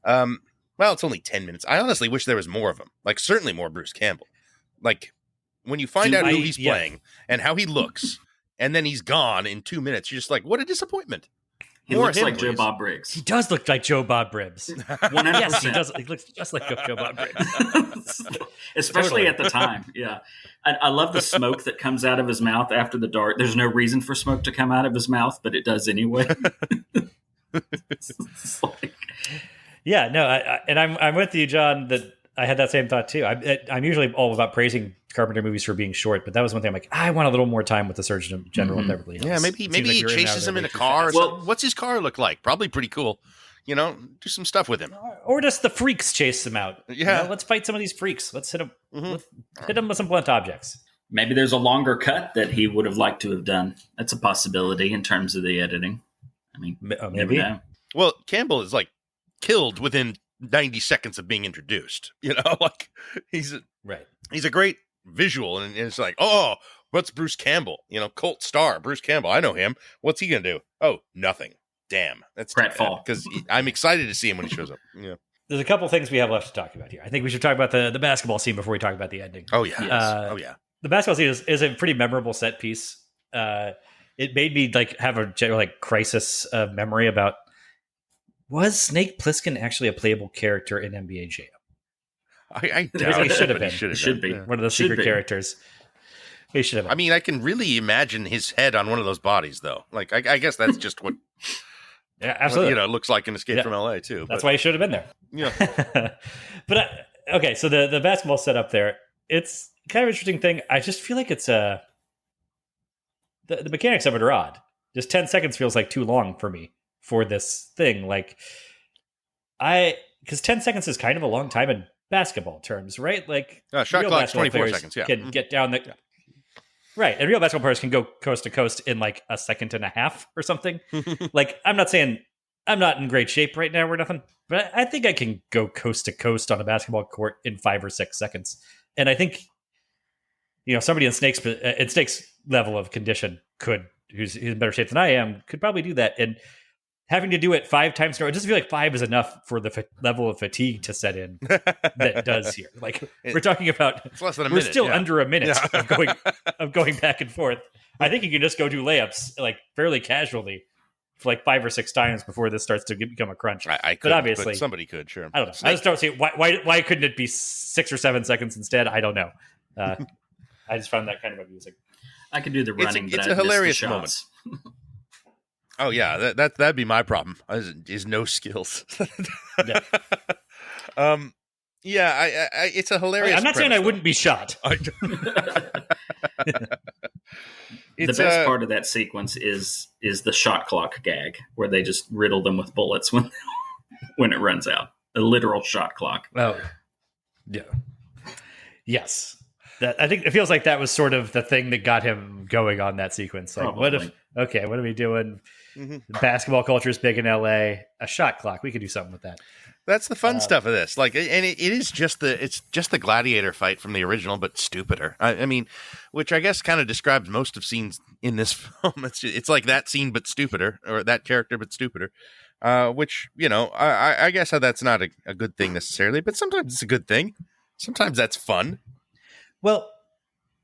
Well, it's only 10 minutes. I honestly wish there was more of him. Certainly more Bruce Campbell. When you find out who he's playing and how he looks, and then he's gone in 2 minutes, you're just like, what a disappointment. He looks like Joe Bob Briggs. He does look like Joe Bob Briggs. 100%. Yes, he does. He looks just like Joe Bob Briggs. Especially at the time, yeah. I love the smoke that comes out of his mouth after the dart. There's no reason for smoke to come out of his mouth, but it does anyway. Yeah, no, and I'm with you, John, that I had that same thought too. I'm usually all about praising Carpenter movies for being short, but that was one thing I'm like, I want a little more time with the Surgeon General of Beverly Hills. Yeah, maybe he chases him in a car. Well, what's his car look like? Probably pretty cool. Do some stuff with him. Or just the freaks chase him out. Yeah. Let's fight some of these freaks. Let's hit them. Hit them with some blunt objects. Maybe there's a longer cut that he would have liked to have done. That's a possibility in terms of the editing. I mean, maybe. Know. Well, Campbell is killed within 90 seconds of being introduced. He's a great visual, and it's like, oh, what's Bruce Campbell? Cult star Bruce Campbell. I know him. What's he gonna do? Oh, nothing. Damn, that's pratfall. Because I'm excited to see him when he shows up. Yeah. There's a couple things we have left to talk about here. I think we should talk about the basketball scene before we talk about the ending. Oh yeah. Yes. The basketball scene is a pretty memorable set piece. It made me have a general crisis of memory about, was Snake Plissken actually a playable character in NBA Jam? I doubt he should have been. He should be one of the secret characters. He should have been. I mean, I can really imagine his head on one of those bodies, though. I guess that's just what. Yeah, absolutely. It looks like an Escape from LA too. That's why he should have been there. Yeah. But okay, so the basketball setup there, it's kind of an interesting thing. I just feel like it's the mechanics of it are odd. Just 10 seconds feels like too long for me for this thing. Because 10 seconds is kind of a long time in basketball terms, right? Shot clock's 24 seconds. Yeah, can get down the. Right, and real basketball players can go coast to coast in a second and a half or something. I'm not saying I'm not in great shape right now or nothing, but I think I can go coast to coast on a basketball court in 5 or 6 seconds. And I think, somebody in Snake's level of condition who's in better shape than I am, could probably do that. And having to do it 5 times in a row, it doesn't feel like 5 is enough for the level of fatigue to set in that it does here. Like, we're talking about, it's less than a we're minute, still under a minute Yeah. of going back and forth. I think you can just go do layups like fairly casually for like 5 or 6 times before this starts to become a crunch. I could, but obviously somebody could, sure. I don't know. I just don't see why couldn't it be 6 or 7 seconds instead? I don't know. I just found that kind of amusing. I could do the running, it's a hilarious moment. Oh yeah, that'd be my problem. Is no skills. Yeah. Yeah, it's a hilarious. I'm not saying I wouldn't be shot. The best part of that sequence is the shot clock gag, where they just riddle them with bullets when it runs out. A literal shot clock. Oh, yeah. Yes. I think it feels like that was sort of the thing that got him going on that sequence. Like, what are we doing? Mm-hmm. Basketball culture is big in LA. A shot clock. We could do something with that. That's the fun stuff of this. Like, and it is just the gladiator fight from the original, but stupider. I mean, which I guess kind of describes most of scenes in this film. It's like that scene, but stupider, or that character, but stupider. Which, I guess that's not a good thing necessarily, but sometimes it's a good thing. Sometimes that's fun. Well,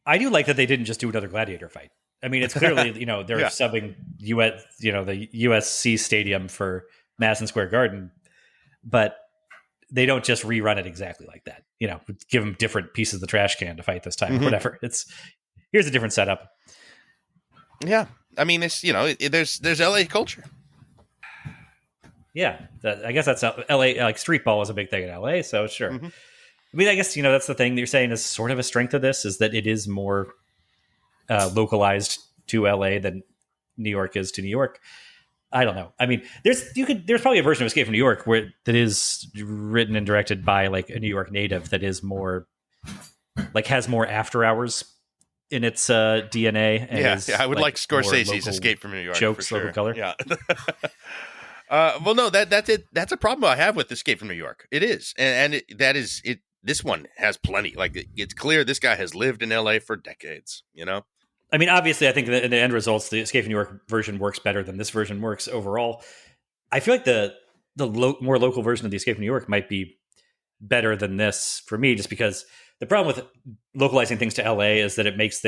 I do like that they didn't just do another gladiator fight. I mean, it's clearly, they're subbing the USC Stadium for Madison Square Garden, but they don't just rerun it exactly like that. Give them different pieces of the trash can to fight this time, or whatever. Here's a different setup. Yeah. I mean, it's, there's LA culture. Yeah. I guess that's LA, like street ball is a big thing in LA. So sure. Mm-hmm. I mean, I guess, that's the thing that you're saying is sort of a strength of this, is that it is more localized to LA than New York is to New York. I don't know. I mean, there's probably a version of Escape from New York that is written and directed by like a New York native that is more like has more after hours in its DNA. And I would like Scorsese's Escape from New York. Jokes, for sure. local color. Yeah. Well, no, that's it. That's a problem I have with Escape from New York. It is, and that is it. This one has plenty. Like, it's clear this guy has lived in LA for decades. I mean, obviously, I think in the end results, the Escape from New York version works better than this version works overall. I feel like the more local version of the Escape from New York might be better than this for me, just because the problem with localizing things to LA is that it makes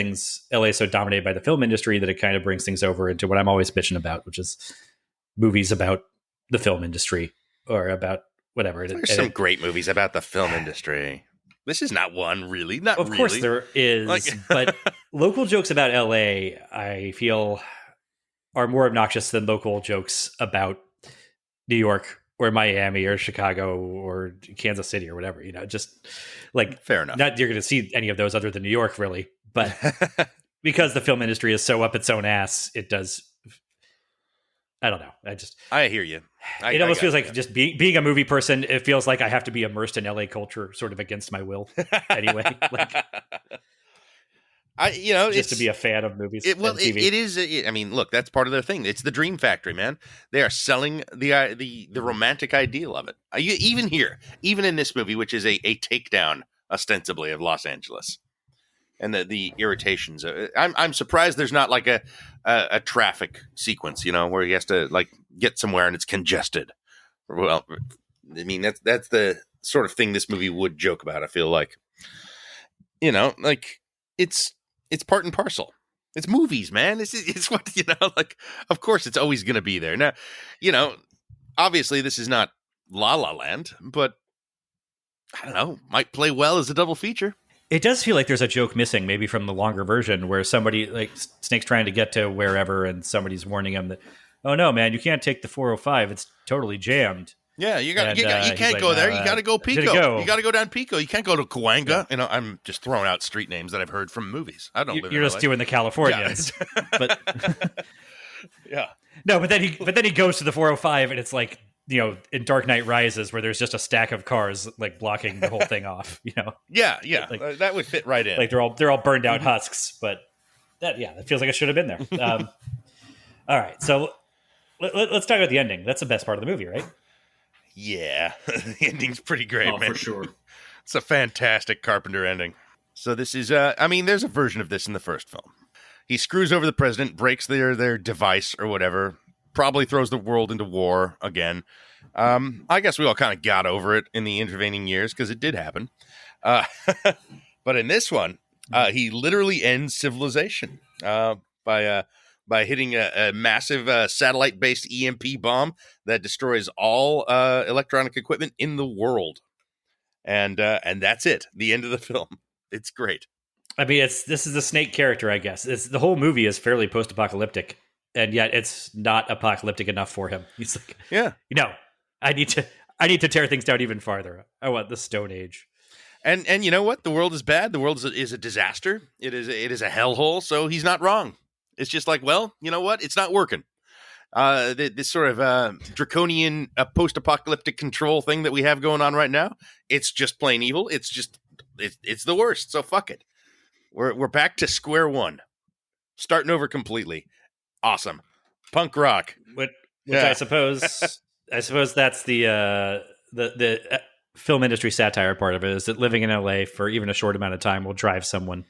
LA so dominated by the film industry that it kind of brings things over into what I'm always bitching about, which is movies about the film industry or about whatever. There's some great movies about the film industry. This is not one, really. Not really. Of course there is, but local jokes about LA, I feel, are more obnoxious than local jokes about New York or Miami or Chicago or Kansas City or whatever. Just like, fair enough. Not you're going to see any of those other than New York, really. But because the film industry is so up its own ass, it does. I don't know. I hear you. It almost feels like just being a movie person, it feels like I have to be immersed in LA culture sort of against my will anyway. Just to be a fan of movies. It is. I mean, look, that's part of their thing. It's the dream factory, man. They are selling the romantic ideal of it. Even in this movie, which is a takedown ostensibly of Los Angeles. And the irritations. I'm surprised there's not like a traffic sequence, where he has to like get somewhere and it's congested. Well, I mean that's the sort of thing this movie would joke about. I feel like, like it's part and parcel. It's movies, man. It's what like. Of course, it's always going to be there. Now, obviously this is not La La Land, but I don't know. Might play well as a double feature. It does feel like there's a joke missing, maybe from the longer version, where somebody like Snake's trying to get to wherever, and somebody's warning him that, "Oh no, man, you can't take the 405; it's totally jammed." Yeah, you can't go there. You got to go Pico. You got to go down Pico. You can't go to Cahuenga. Yeah. I'm just throwing out street names that I've heard from movies. I don't live. You're just doing the Californians, but yeah. No, but then he goes to the 405, and it's like, in Dark Knight Rises, where there's just a stack of cars like blocking the whole thing off. Yeah, like, that would fit right in. Like they're all burned out husks, but that feels like it should have been there. All right, so let's talk about the ending. That's the best part of the movie, right? Yeah, the ending's pretty great, man. For sure. It's a fantastic Carpenter ending. So this is, there's a version of this in the first film. He screws over the president, breaks their device or whatever, probably throws the world into war again. I guess we all kind of got over it in the intervening years because it did happen. But in this one, he literally ends civilization by hitting a massive satellite-based EMP bomb that destroys all electronic equipment in the world. And that's it. The end of the film. It's great. I mean, this is the Snake character, I guess. The whole movie is fairly post-apocalyptic, and yet it's not apocalyptic enough for him. He's like, yeah, I need to tear things down even farther. I want the Stone Age. And you know what? The world is bad. The world is a disaster. It is a hellhole. So he's not wrong. It's just like, well, you know what? It's not working. This sort of draconian post-apocalyptic control thing that we have going on right now, it's just plain evil. It's the worst. So fuck it. We're back to square one, starting over completely. Awesome, punk rock. Which I suppose that's the film industry satire part of it, is that living in LA for even a short amount of time will drive someone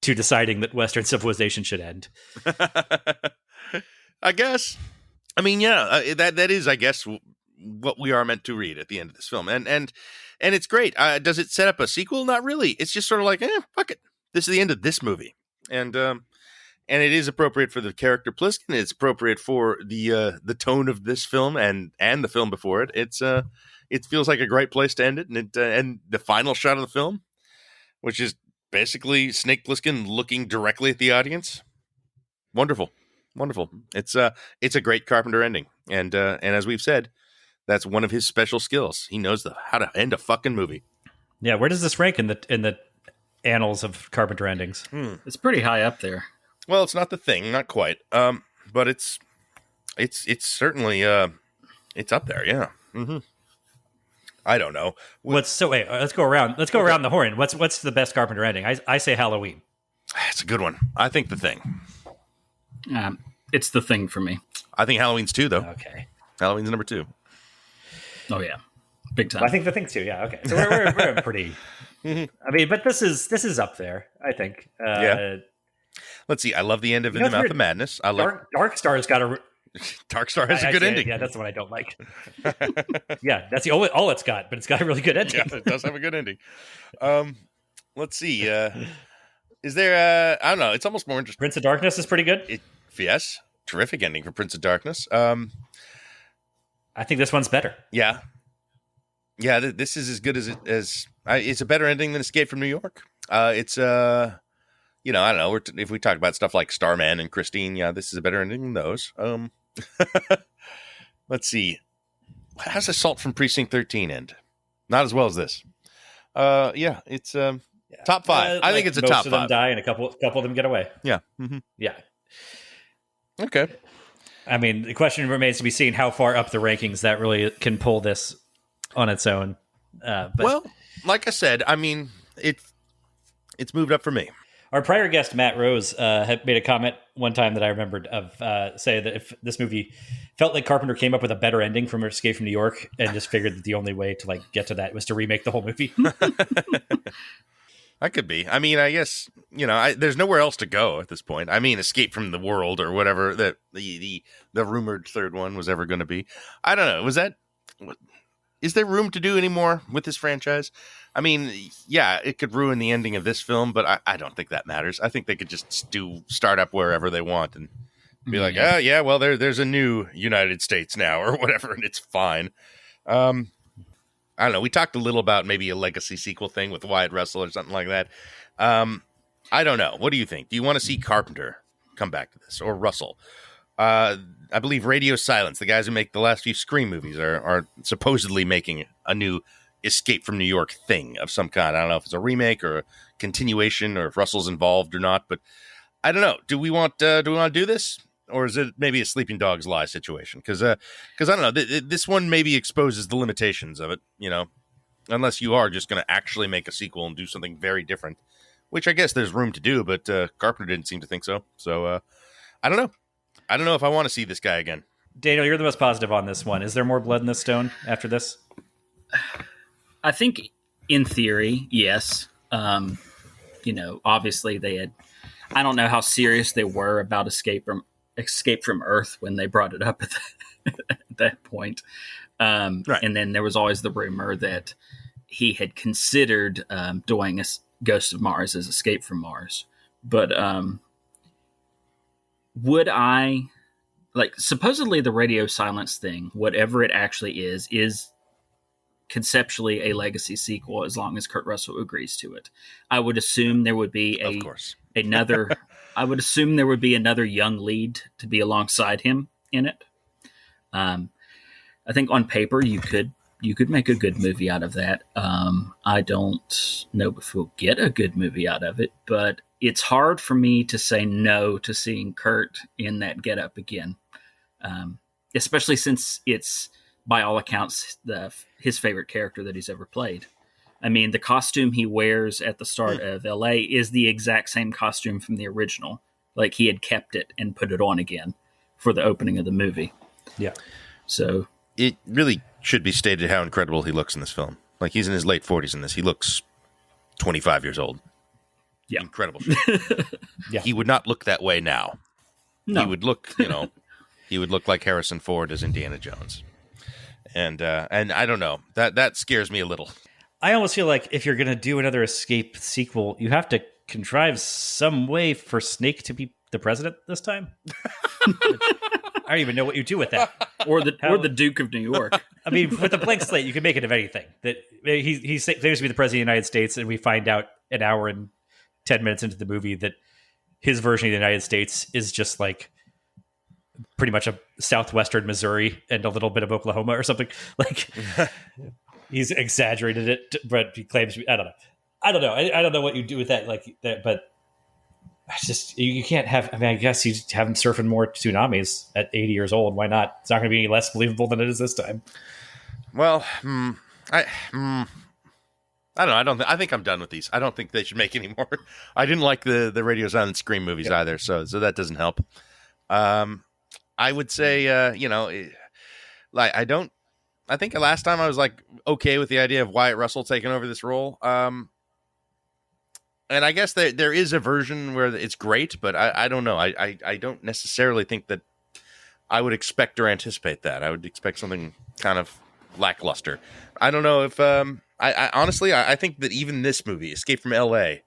to deciding that Western civilization should end. I guess. I mean, yeah, that is, I guess, what we are meant to read at the end of this film, and it's great. Does it set up a sequel? Not really. It's just sort of like, fuck it. This is the end of this movie, and it is appropriate for the character Pliskin. It's appropriate for the tone of this film and the film before it. It feels like a great place to end it, and the final shot of the film, which is basically Snake Plissken looking directly at the audience. Wonderful. It's a great Carpenter ending, and as we've said, that's one of his special skills. He knows how to end a fucking movie. Yeah, where does this rank in the annals of Carpenter endings? It's pretty high up there. Well, it's not The Thing, not quite, but it's certainly it's up there. Yeah. Mm-hmm. I don't know. Let's go around. Let's go around the horn. What's the best Carpenter ending? I say Halloween. It's a good one. I think The Thing. It's The Thing for me. I think Halloween's 2, though. Okay. Halloween's number 2. Oh yeah, big time. I think The Thing too. Yeah. Okay. So we're pretty. I mean, but this is up there. I think. Yeah. Let's see. I love the end of In the Mouth of Madness. I love Dark Star's got a. Dark Star has a good ending. Yeah, that's the one I don't like. Yeah, that's the all it's got, but it's got a really good ending. Yeah, it does have a good ending. Let's see. Is there? I don't know. It's almost more interesting. Prince of Darkness is pretty good. Yes, terrific ending for Prince of Darkness. I think this one's better. Yeah. This is as good as it's a better ending than Escape from New York. It's I don't know. If we talk about stuff like Starman and Christine, yeah, this is a better ending than those. Let's see. How's Assault from Precinct 13 end? Not as well as this. Yeah, it's top 5. I think it's a top 5. Most of them die and a couple of them get away. Yeah. Mm-hmm. Yeah. Okay. I mean, the question remains to be seen how far up the rankings that really can pull this on its own. Well, like I said, I mean, it's moved up for me. Our prior guest, Matt Rose, had made a comment one time that I remembered of say that if this movie felt like Carpenter came up with a better ending from Escape from New York and just figured that the only way to get to that was to remake the whole movie. That could be. I mean, I guess, there's nowhere else to go at this point. I mean, Escape from the World or whatever that the rumored third one was ever going to be. I don't know. Is there room to do any more with this franchise? I mean, yeah, it could ruin the ending of this film, but I don't think that matters. I think they could just start up wherever they want and be like, oh, yeah, well, there's a new United States now or whatever, and it's fine. I don't know. We talked a little about maybe a legacy sequel thing with Wyatt Russell or something like that. I don't know. What do you think? Do you want to see Carpenter come back to this or Russell? I believe Radio Silence, the guys who make the last few Scream movies, are supposedly making a new Escape from New York thing of some kind. I don't know if it's a remake or a continuation or if Russell's involved or not, but I don't know. Do we want to do this? Or is it maybe a Sleeping Dogs Lie situation? Because I don't know. This one maybe exposes the limitations of it, unless you are just going to actually make a sequel and do something very different, which I guess there's room to do, but Carpenter didn't seem to think so. So I don't know. I don't know if I want to see this guy again. Daniel, you're the most positive on this one. Is there more blood in the stone after this? I think in theory, yes. Obviously they had. I don't know how serious they were about escape from Earth when they brought it up at that point. Right. And then there was always the rumor that he had considered doing a Ghost of Mars as Escape from Mars. But would I supposedly the radio silence thing, whatever it actually is conceptually a legacy sequel as long as Kurt Russell agrees to it. I would assume there would be of course. another young lead to be alongside him in it. I think on paper you could make a good movie out of that. I don't know if we'll get a good movie out of it, but it's hard for me to say no to seeing Kurt in that getup again, especially since it's, by all accounts, his favorite character that he's ever played. I mean, the costume he wears at the start of L.A. is the exact same costume from the original. Like, he had kept it and put it on again for the opening of the movie. Yeah. So it really should be stated how incredible he looks in this film. Like, he's in his late 40s in this. He looks 25 years old. Yeah. Incredible. Yeah. He would not look that way now. No. He would look, he would look like Harrison Ford as Indiana Jones. And I don't know. That scares me a little. I almost feel like if you're going to do another Escape sequel, you have to contrive some way for Snake to be the president this time. I don't even know what you do with that. or the Duke of New York. I mean, with a blank slate, you can make it of anything. That he's claims to be the president of the United States, and we find out an hour and 10 minutes into the movie that his version of the United States is just like pretty much a southwestern Missouri and a little bit of Oklahoma or something. Like, he's exaggerated it, but he claims I don't know. I don't know what you do with that, like that, but it's just you can't have. I mean, I guess you have him surfing more tsunamis at 80 years old. Why not? It's not going to be any less believable than it is this time. Well, I don't know. I think I'm done with these. I don't think they should make any more. I didn't like the Radio Silent Scream movies either, so that doesn't help. I would say, I think last time I was like okay with the idea of Wyatt Russell taking over this role. And I guess there is a version where it's great, but I don't know. I don't necessarily think that I would expect or anticipate that. I would expect something kind of lackluster. I don't know if I honestly think that even this movie, Escape from L.A.,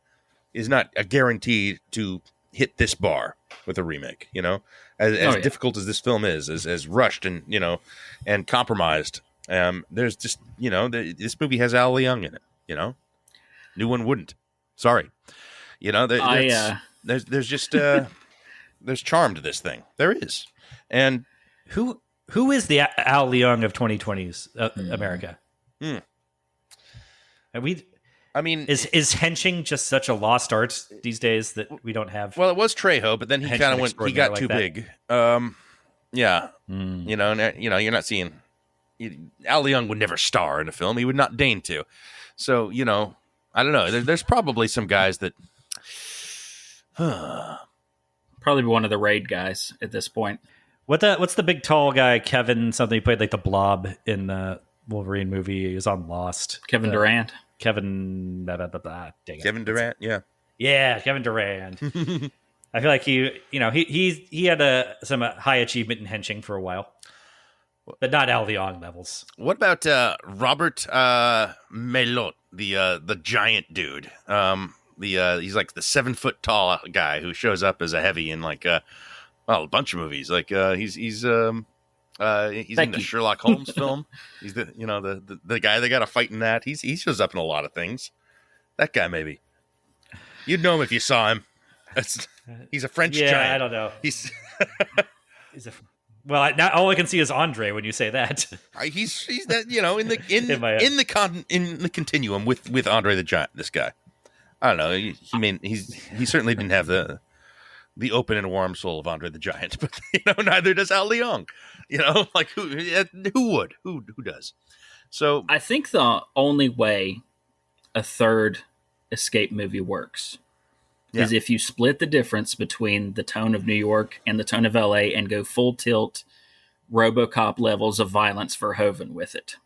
is not a guarantee to hit this bar with a remake. As difficult as this film is, as rushed and and compromised. There's just this movie has Al Leong in it. New one wouldn't. Sorry, there's just there's charm to this thing. There is, and who is the Al Leong of 2020's America? I mean, is henching just such a lost art these days that we don't have? Well, it was Trejo, but then he kind of went. He got too big. Yeah, you're not seeing. Al Leong would never star in a film. He would not deign to. So I don't know. There's probably some guys that. Probably one of the Raid guys at this point. What's the big tall guy? Kevin something. He played like the Blob in the Wolverine movie. He was on Lost. Kevin Durant. Kevin. Dang it. Kevin Durant. Yeah. Yeah, Kevin Durant. I feel like he had some high achievement in henching for a while, but not Al Leong levels. What about Robert Melot, the giant dude? He's like the 7 foot tall guy who shows up as a heavy in like a bunch of movies. Like he's in the Sherlock Holmes film. He's the guy they got to fight in that. He shows up in a lot of things. That guy maybe you'd know him if you saw him. He's a French giant. I don't know. Well, now all I can see is Andre when you say that. He's that in the continuum with Andre the Giant. This guy, I don't know. He certainly didn't have the open and warm soul of Andre the Giant, but neither does Al Leong. Like who would? Who does? So I think the only way a third Escape movie works is if you split the difference between the tone of New York and the tone of LA and go full tilt RoboCop levels of violence Verhoeven with it.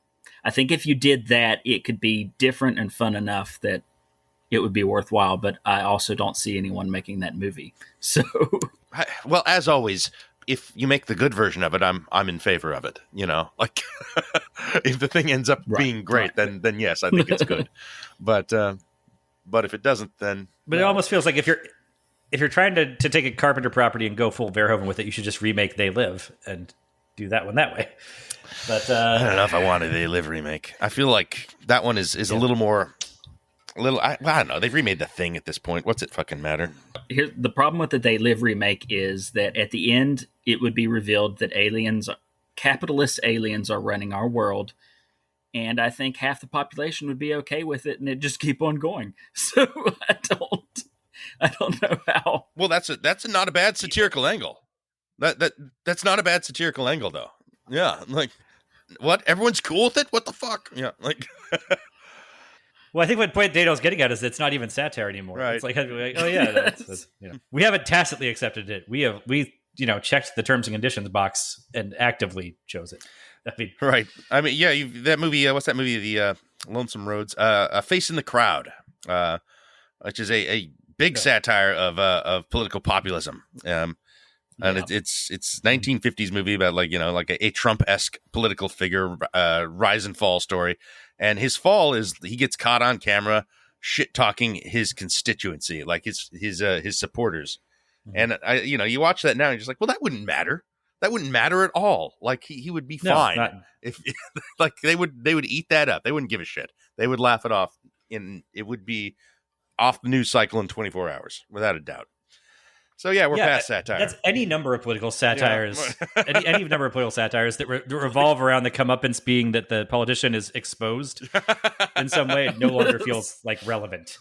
I think if you did that, it could be different and fun enough that it would be worthwhile. But I also don't see anyone making that movie. So, well, as always, if you make the good version of it, I'm in favor of it. Like if the thing ends up being great, then yes, I think it's good. But if it doesn't, then it almost feels like if you're trying to take a Carpenter property and go full Verhoeven with it, you should just remake They Live and do that one that way. But I don't know if I want a They Live remake. I feel like that one is a little more. I don't know. They've remade the Thing at this point. What's it fucking matter? Here, the problem with the They Live remake is that at the end, it would be revealed that capitalist aliens are running our world. And I think half the population would be okay with it and it'd just keep on going. So I don't know how. Well, that's not a bad satirical angle. That's not a bad satirical angle though. Yeah. Like what? Everyone's cool with it? What the fuck? Yeah. Like well, I think what point Dato's getting at is it's not even satire anymore. Right. It's like, oh yeah, that's we haven't tacitly accepted it. We checked the terms and conditions box and actively chose it. I mean, right. I mean, yeah, that movie. What's that movie? The Lonesome Roads. A Face in the Crowd, which is a big satire of political populism. And it's 1950s movie about like a Trump-esque political figure, rise and fall story. And his fall is he gets caught on camera shit talking his constituency, like his supporters. Mm-hmm. And you watch that now and you're just like, well, that wouldn't matter. That wouldn't matter at all. Like he would be fine if like they would eat that up. They wouldn't give a shit. They would laugh it off, and it would be off the news cycle in 24 hours without a doubt. So yeah, we're past satire. That's any number of political satires. any number of political satires that revolve around the comeuppance being that the politician is exposed in some way. It no longer feels like relevant.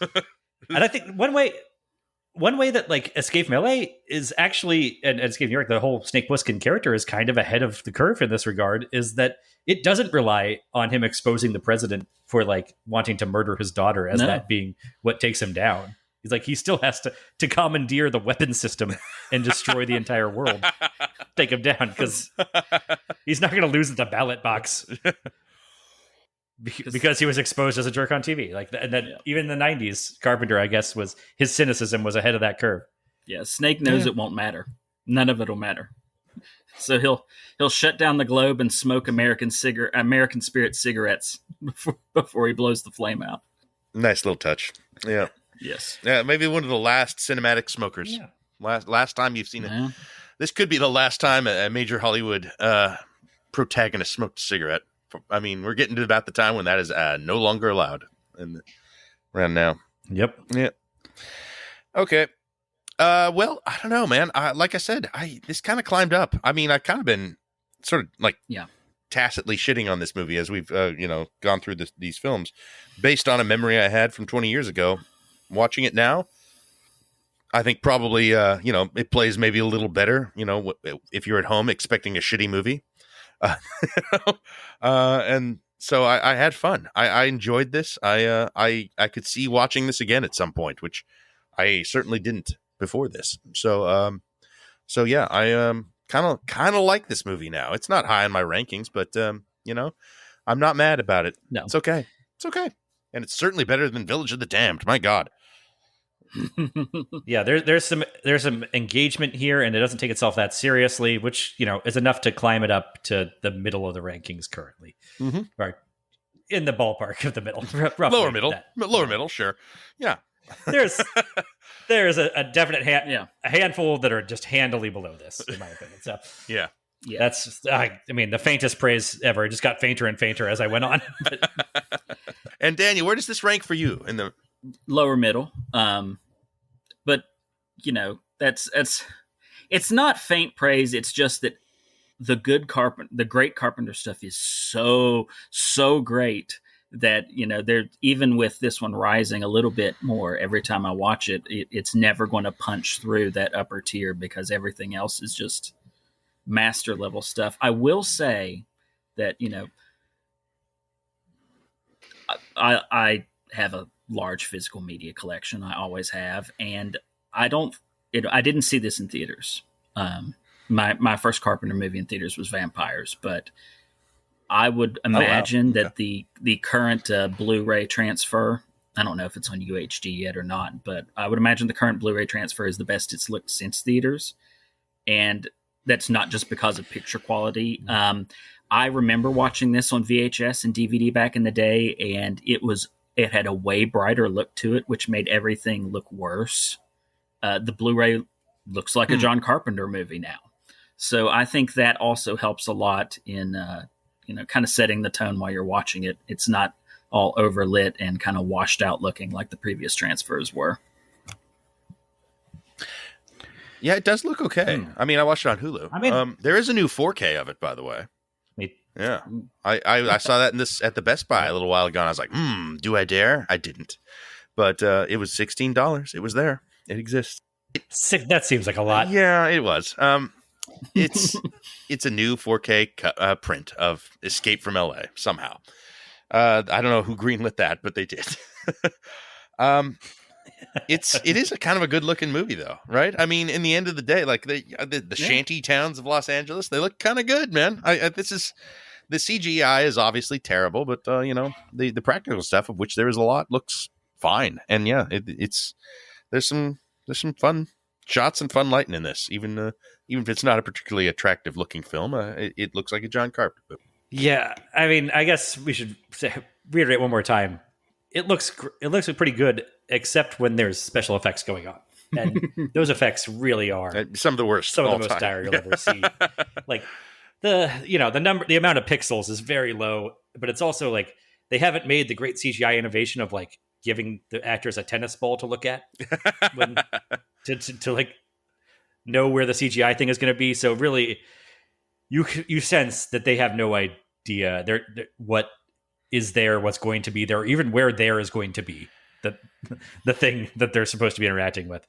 And I think one way that like Escape from LA is actually, and Escape from New York, the whole Snake Plissken character is kind of ahead of the curve in this regard, is that it doesn't rely on him exposing the president for like wanting to murder his daughter as that being what takes him down. He's like, he still has to commandeer the weapon system and destroy the entire world, take him down, because he's not going to lose at the ballot box because he was exposed as a jerk on TV. Like, and then even in the 90s, Carpenter, I guess, his cynicism was ahead of that curve. Yeah, Snake knows it won't matter. None of it will matter. So he'll shut down the globe and smoke American Spirit cigarettes before he blows the flame out. Nice little touch. Yeah. Yes. Yeah, maybe one of the last cinematic smokers. Yeah. Last time you've seen it. This could be the last time a major Hollywood protagonist smoked a cigarette. I mean, we're getting to about the time when that is no longer allowed around now. Yep. Yeah. Okay. Well, I don't know, man. Like I said, this kind of climbed up. I mean, I've kind of been sort of like tacitly shitting on this movie as we've gone through these films based on a memory I had from 20 years ago. Watching it now, I think probably it plays maybe a little better. If you're at home expecting a shitty movie, and so I had fun. I enjoyed this. I could see watching this again at some point, which I certainly didn't before this. So yeah, I kind of like this movie now. It's not high on my rankings, but I'm not mad about it. No, it's okay. It's okay. And it's certainly better than Village of the Damned. My God. Yeah, there's some engagement here, and it doesn't take itself that seriously, which is enough to climb it up to the middle of the rankings currently, or in the ballpark of the middle, roughly lower middle, sure, yeah. There's a definite a handful that are just handily below this, in my opinion. So yeah. That's I mean the faintest praise ever. It just got fainter and fainter as I went on. And Daniel, where does this rank for you in the lower middle? But that's it's not faint praise. It's just that the great Carpenter stuff is so great that they're even with this one rising a little bit more every time I watch it. It's never going to punch through that upper tier because everything else is just master level stuff. I will say that I have a large physical media collection. I always have, and I didn't see this in theaters. my first Carpenter movie in theaters was Vampires, but I would imagine that the current Blu-ray transfer, I don't know if it's on UHD yet or not, but I would imagine the current Blu-ray transfer is the best it's looked since theaters. And that's not just because of picture quality. I remember watching this on VHS and DVD back in the day, and it had a way brighter look to it, which made everything look worse. The Blu-ray looks like a John Carpenter movie now. So I think that also helps a lot in, kind of setting the tone while you're watching it. It's not all overlit and kind of washed out looking like the previous transfers were. Yeah, it does look okay. I mean, I watched it on Hulu. There is a new 4K of it, by the way. Yeah, I saw that at the Best Buy a little while ago, and I was like, do I dare? I didn't. But it was $16. It was there. It exists. That seems like a lot. Yeah, it was. It's a new 4K print of Escape from LA somehow. I don't know who greenlit that, but they did. It is a kind of a good looking movie though, right? I mean, in the end of the day, like the shanty towns of Los Angeles, they look kind of good, man. The CGI is obviously terrible, but the practical stuff, of which there is a lot, looks fine. And yeah, there's some fun shots and fun lighting in this, even if it's not a particularly attractive looking film. It looks like a John Carpenter movie. Yeah, I mean, I guess we should reiterate one more time. It looks pretty good, except when there's special effects going on, and those effects really are some of the worst, some of the most dire you'll ever see. Like the amount of pixels is very low, but it's also like they haven't made the great CGI innovation of like giving the actors a tennis ball to look at to like know where the CGI thing is going to be. So really, you sense that they have no idea they're what is there, what's going to be there, or even where there is going to be the thing that they're supposed to be interacting with.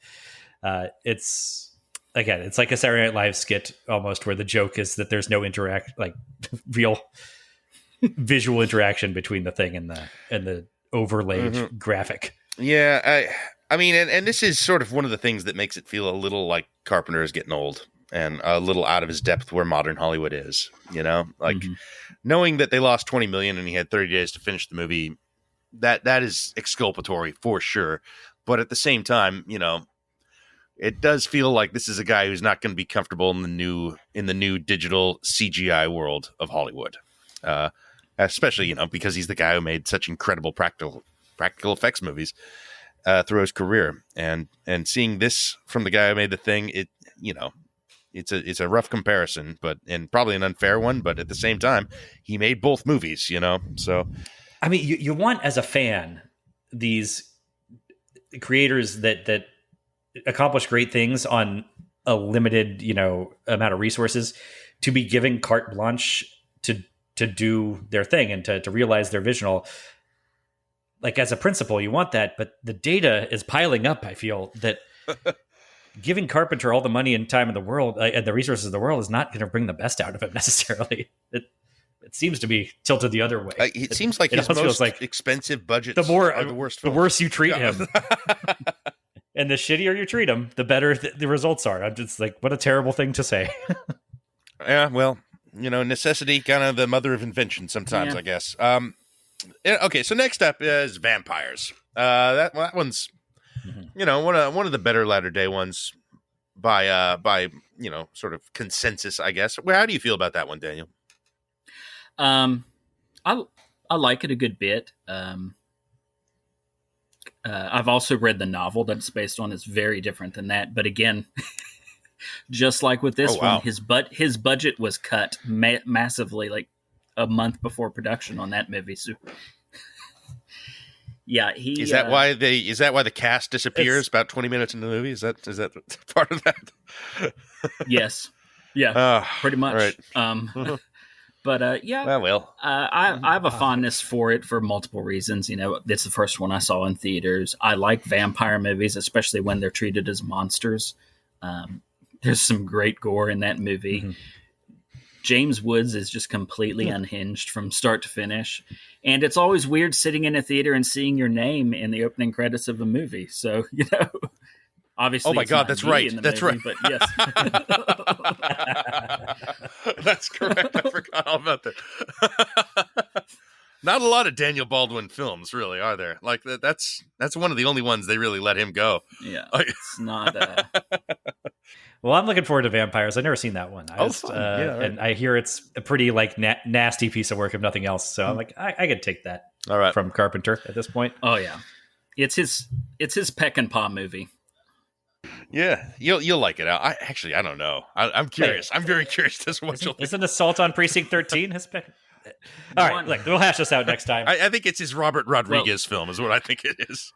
It's like a Saturday Night Live skit almost, where the joke is that there's no real visual interaction between the thing and the overlaid graphic. Yeah, I mean, and this is sort of one of the things that makes it feel a little like Carpenter is getting old and a little out of his depth where modern Hollywood is, knowing that they lost $20 million and he had 30 days to finish the movie, that is exculpatory for sure. But at the same time, it does feel like this is a guy who's not going to be comfortable in the new digital CGI world of Hollywood. Especially, because he's the guy who made such incredible practical effects movies through his career, and seeing this from the guy who made The Thing, it's a rough comparison, and probably an unfair one. But at the same time, he made both movies, So, I mean, you want, as a fan, these creators that accomplish great things on a limited, amount of resources, to be giving carte blanche to do their thing and to realize their vision. Like, as a principle, you want that, but the data is piling up. I feel that giving Carpenter all the money and time in the world and the resources of the world is not going to bring the best out of him necessarily. It seems to be tilted the other way. It seems like his most expensive budgets are the worst. The worse you treat him, and the shittier you treat him, the better the results are. I'm just like, what a terrible thing to say. Yeah, well, necessity, kind of the mother of invention sometimes, I guess. Okay, so next up is Vampires. That one's, one of the better latter day ones by sort of consensus, I guess. Well, how do you feel about that one, Daniel? I like it a good bit. I've also read the novel that it's based on. It's very different than that, but again, just like with this one, his budget was cut massively, like a month before production on that movie. So, yeah, is that why the cast disappears about 20 minutes into the movie? Is that part of that? Yes, yeah, pretty much. Right. But yeah, well, I have a fondness for it for multiple reasons. It's the first one I saw in theaters. I like vampire movies, especially when they're treated as monsters. There's some great gore in that movie. Mm-hmm. James Woods is just completely unhinged from start to finish. And it's always weird sitting in a theater and seeing your name in the opening credits of a movie. So, Obviously, Oh my it's God, not that's me right. in the That's movie, right. But yes, That's correct. I forgot all about that. Not a lot of Daniel Baldwin films, really, are there? Like that's one of the only ones they really let him go. yeah, Like- it's not. Well, I'm looking forward to Vampires. I've never seen that one. Fun. Yeah, right. And I hear it's a pretty like nasty piece of work, if nothing else. So I'm like, I could take that All right. from Carpenter at this point. Oh yeah, it's his peck and paw movie. Yeah, you'll like it. I don't know. I'm curious. I'm very curious as to what you'll think. Isn't Assault on Precinct 13 his pick? All right, look, we'll hash this out next time. I think it's his Robert Rodriguez film, is what I think it is.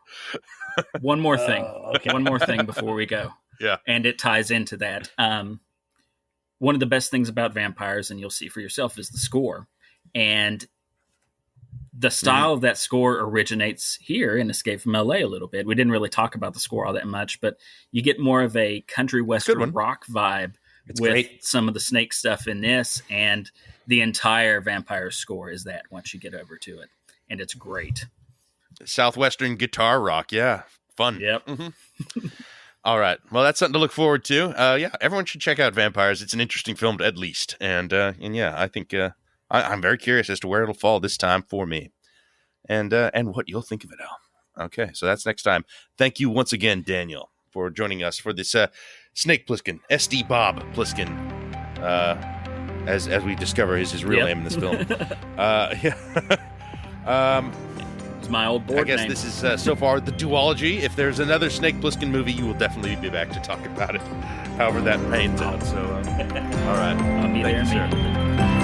One more thing. Okay. One more thing before we go. Yeah. And it ties into that. One of the best things about Vampires, and you'll see for yourself, is the score. And the style of that score originates here in Escape from LA a little bit. We didn't really talk about the score all that much, but you get more of a country western rock vibe with great. some of the Snake stuff in this, and the entire Vampire score is that once you get over to it. And it's great. Southwestern guitar rock. Yeah. Fun. Yep. Mm-hmm. All right. Well, that's something to look forward to. Yeah, everyone should check out Vampires. It's an interesting film at least. And yeah, I think I'm very curious as to where it'll fall this time for me. And what you'll think of it, Al. Okay, so that's next time. Thank you once again, Daniel, for joining us for this Snake Plissken, SD Bob Plissken, as we discover is his real name in this film. Yeah. It's my old board I guess name. this is so far the duology. If there's another Snake Plissken movie, you will definitely be back to talk about it, however that pans out. So, all right. I'll be Thank there you, sir. immediately.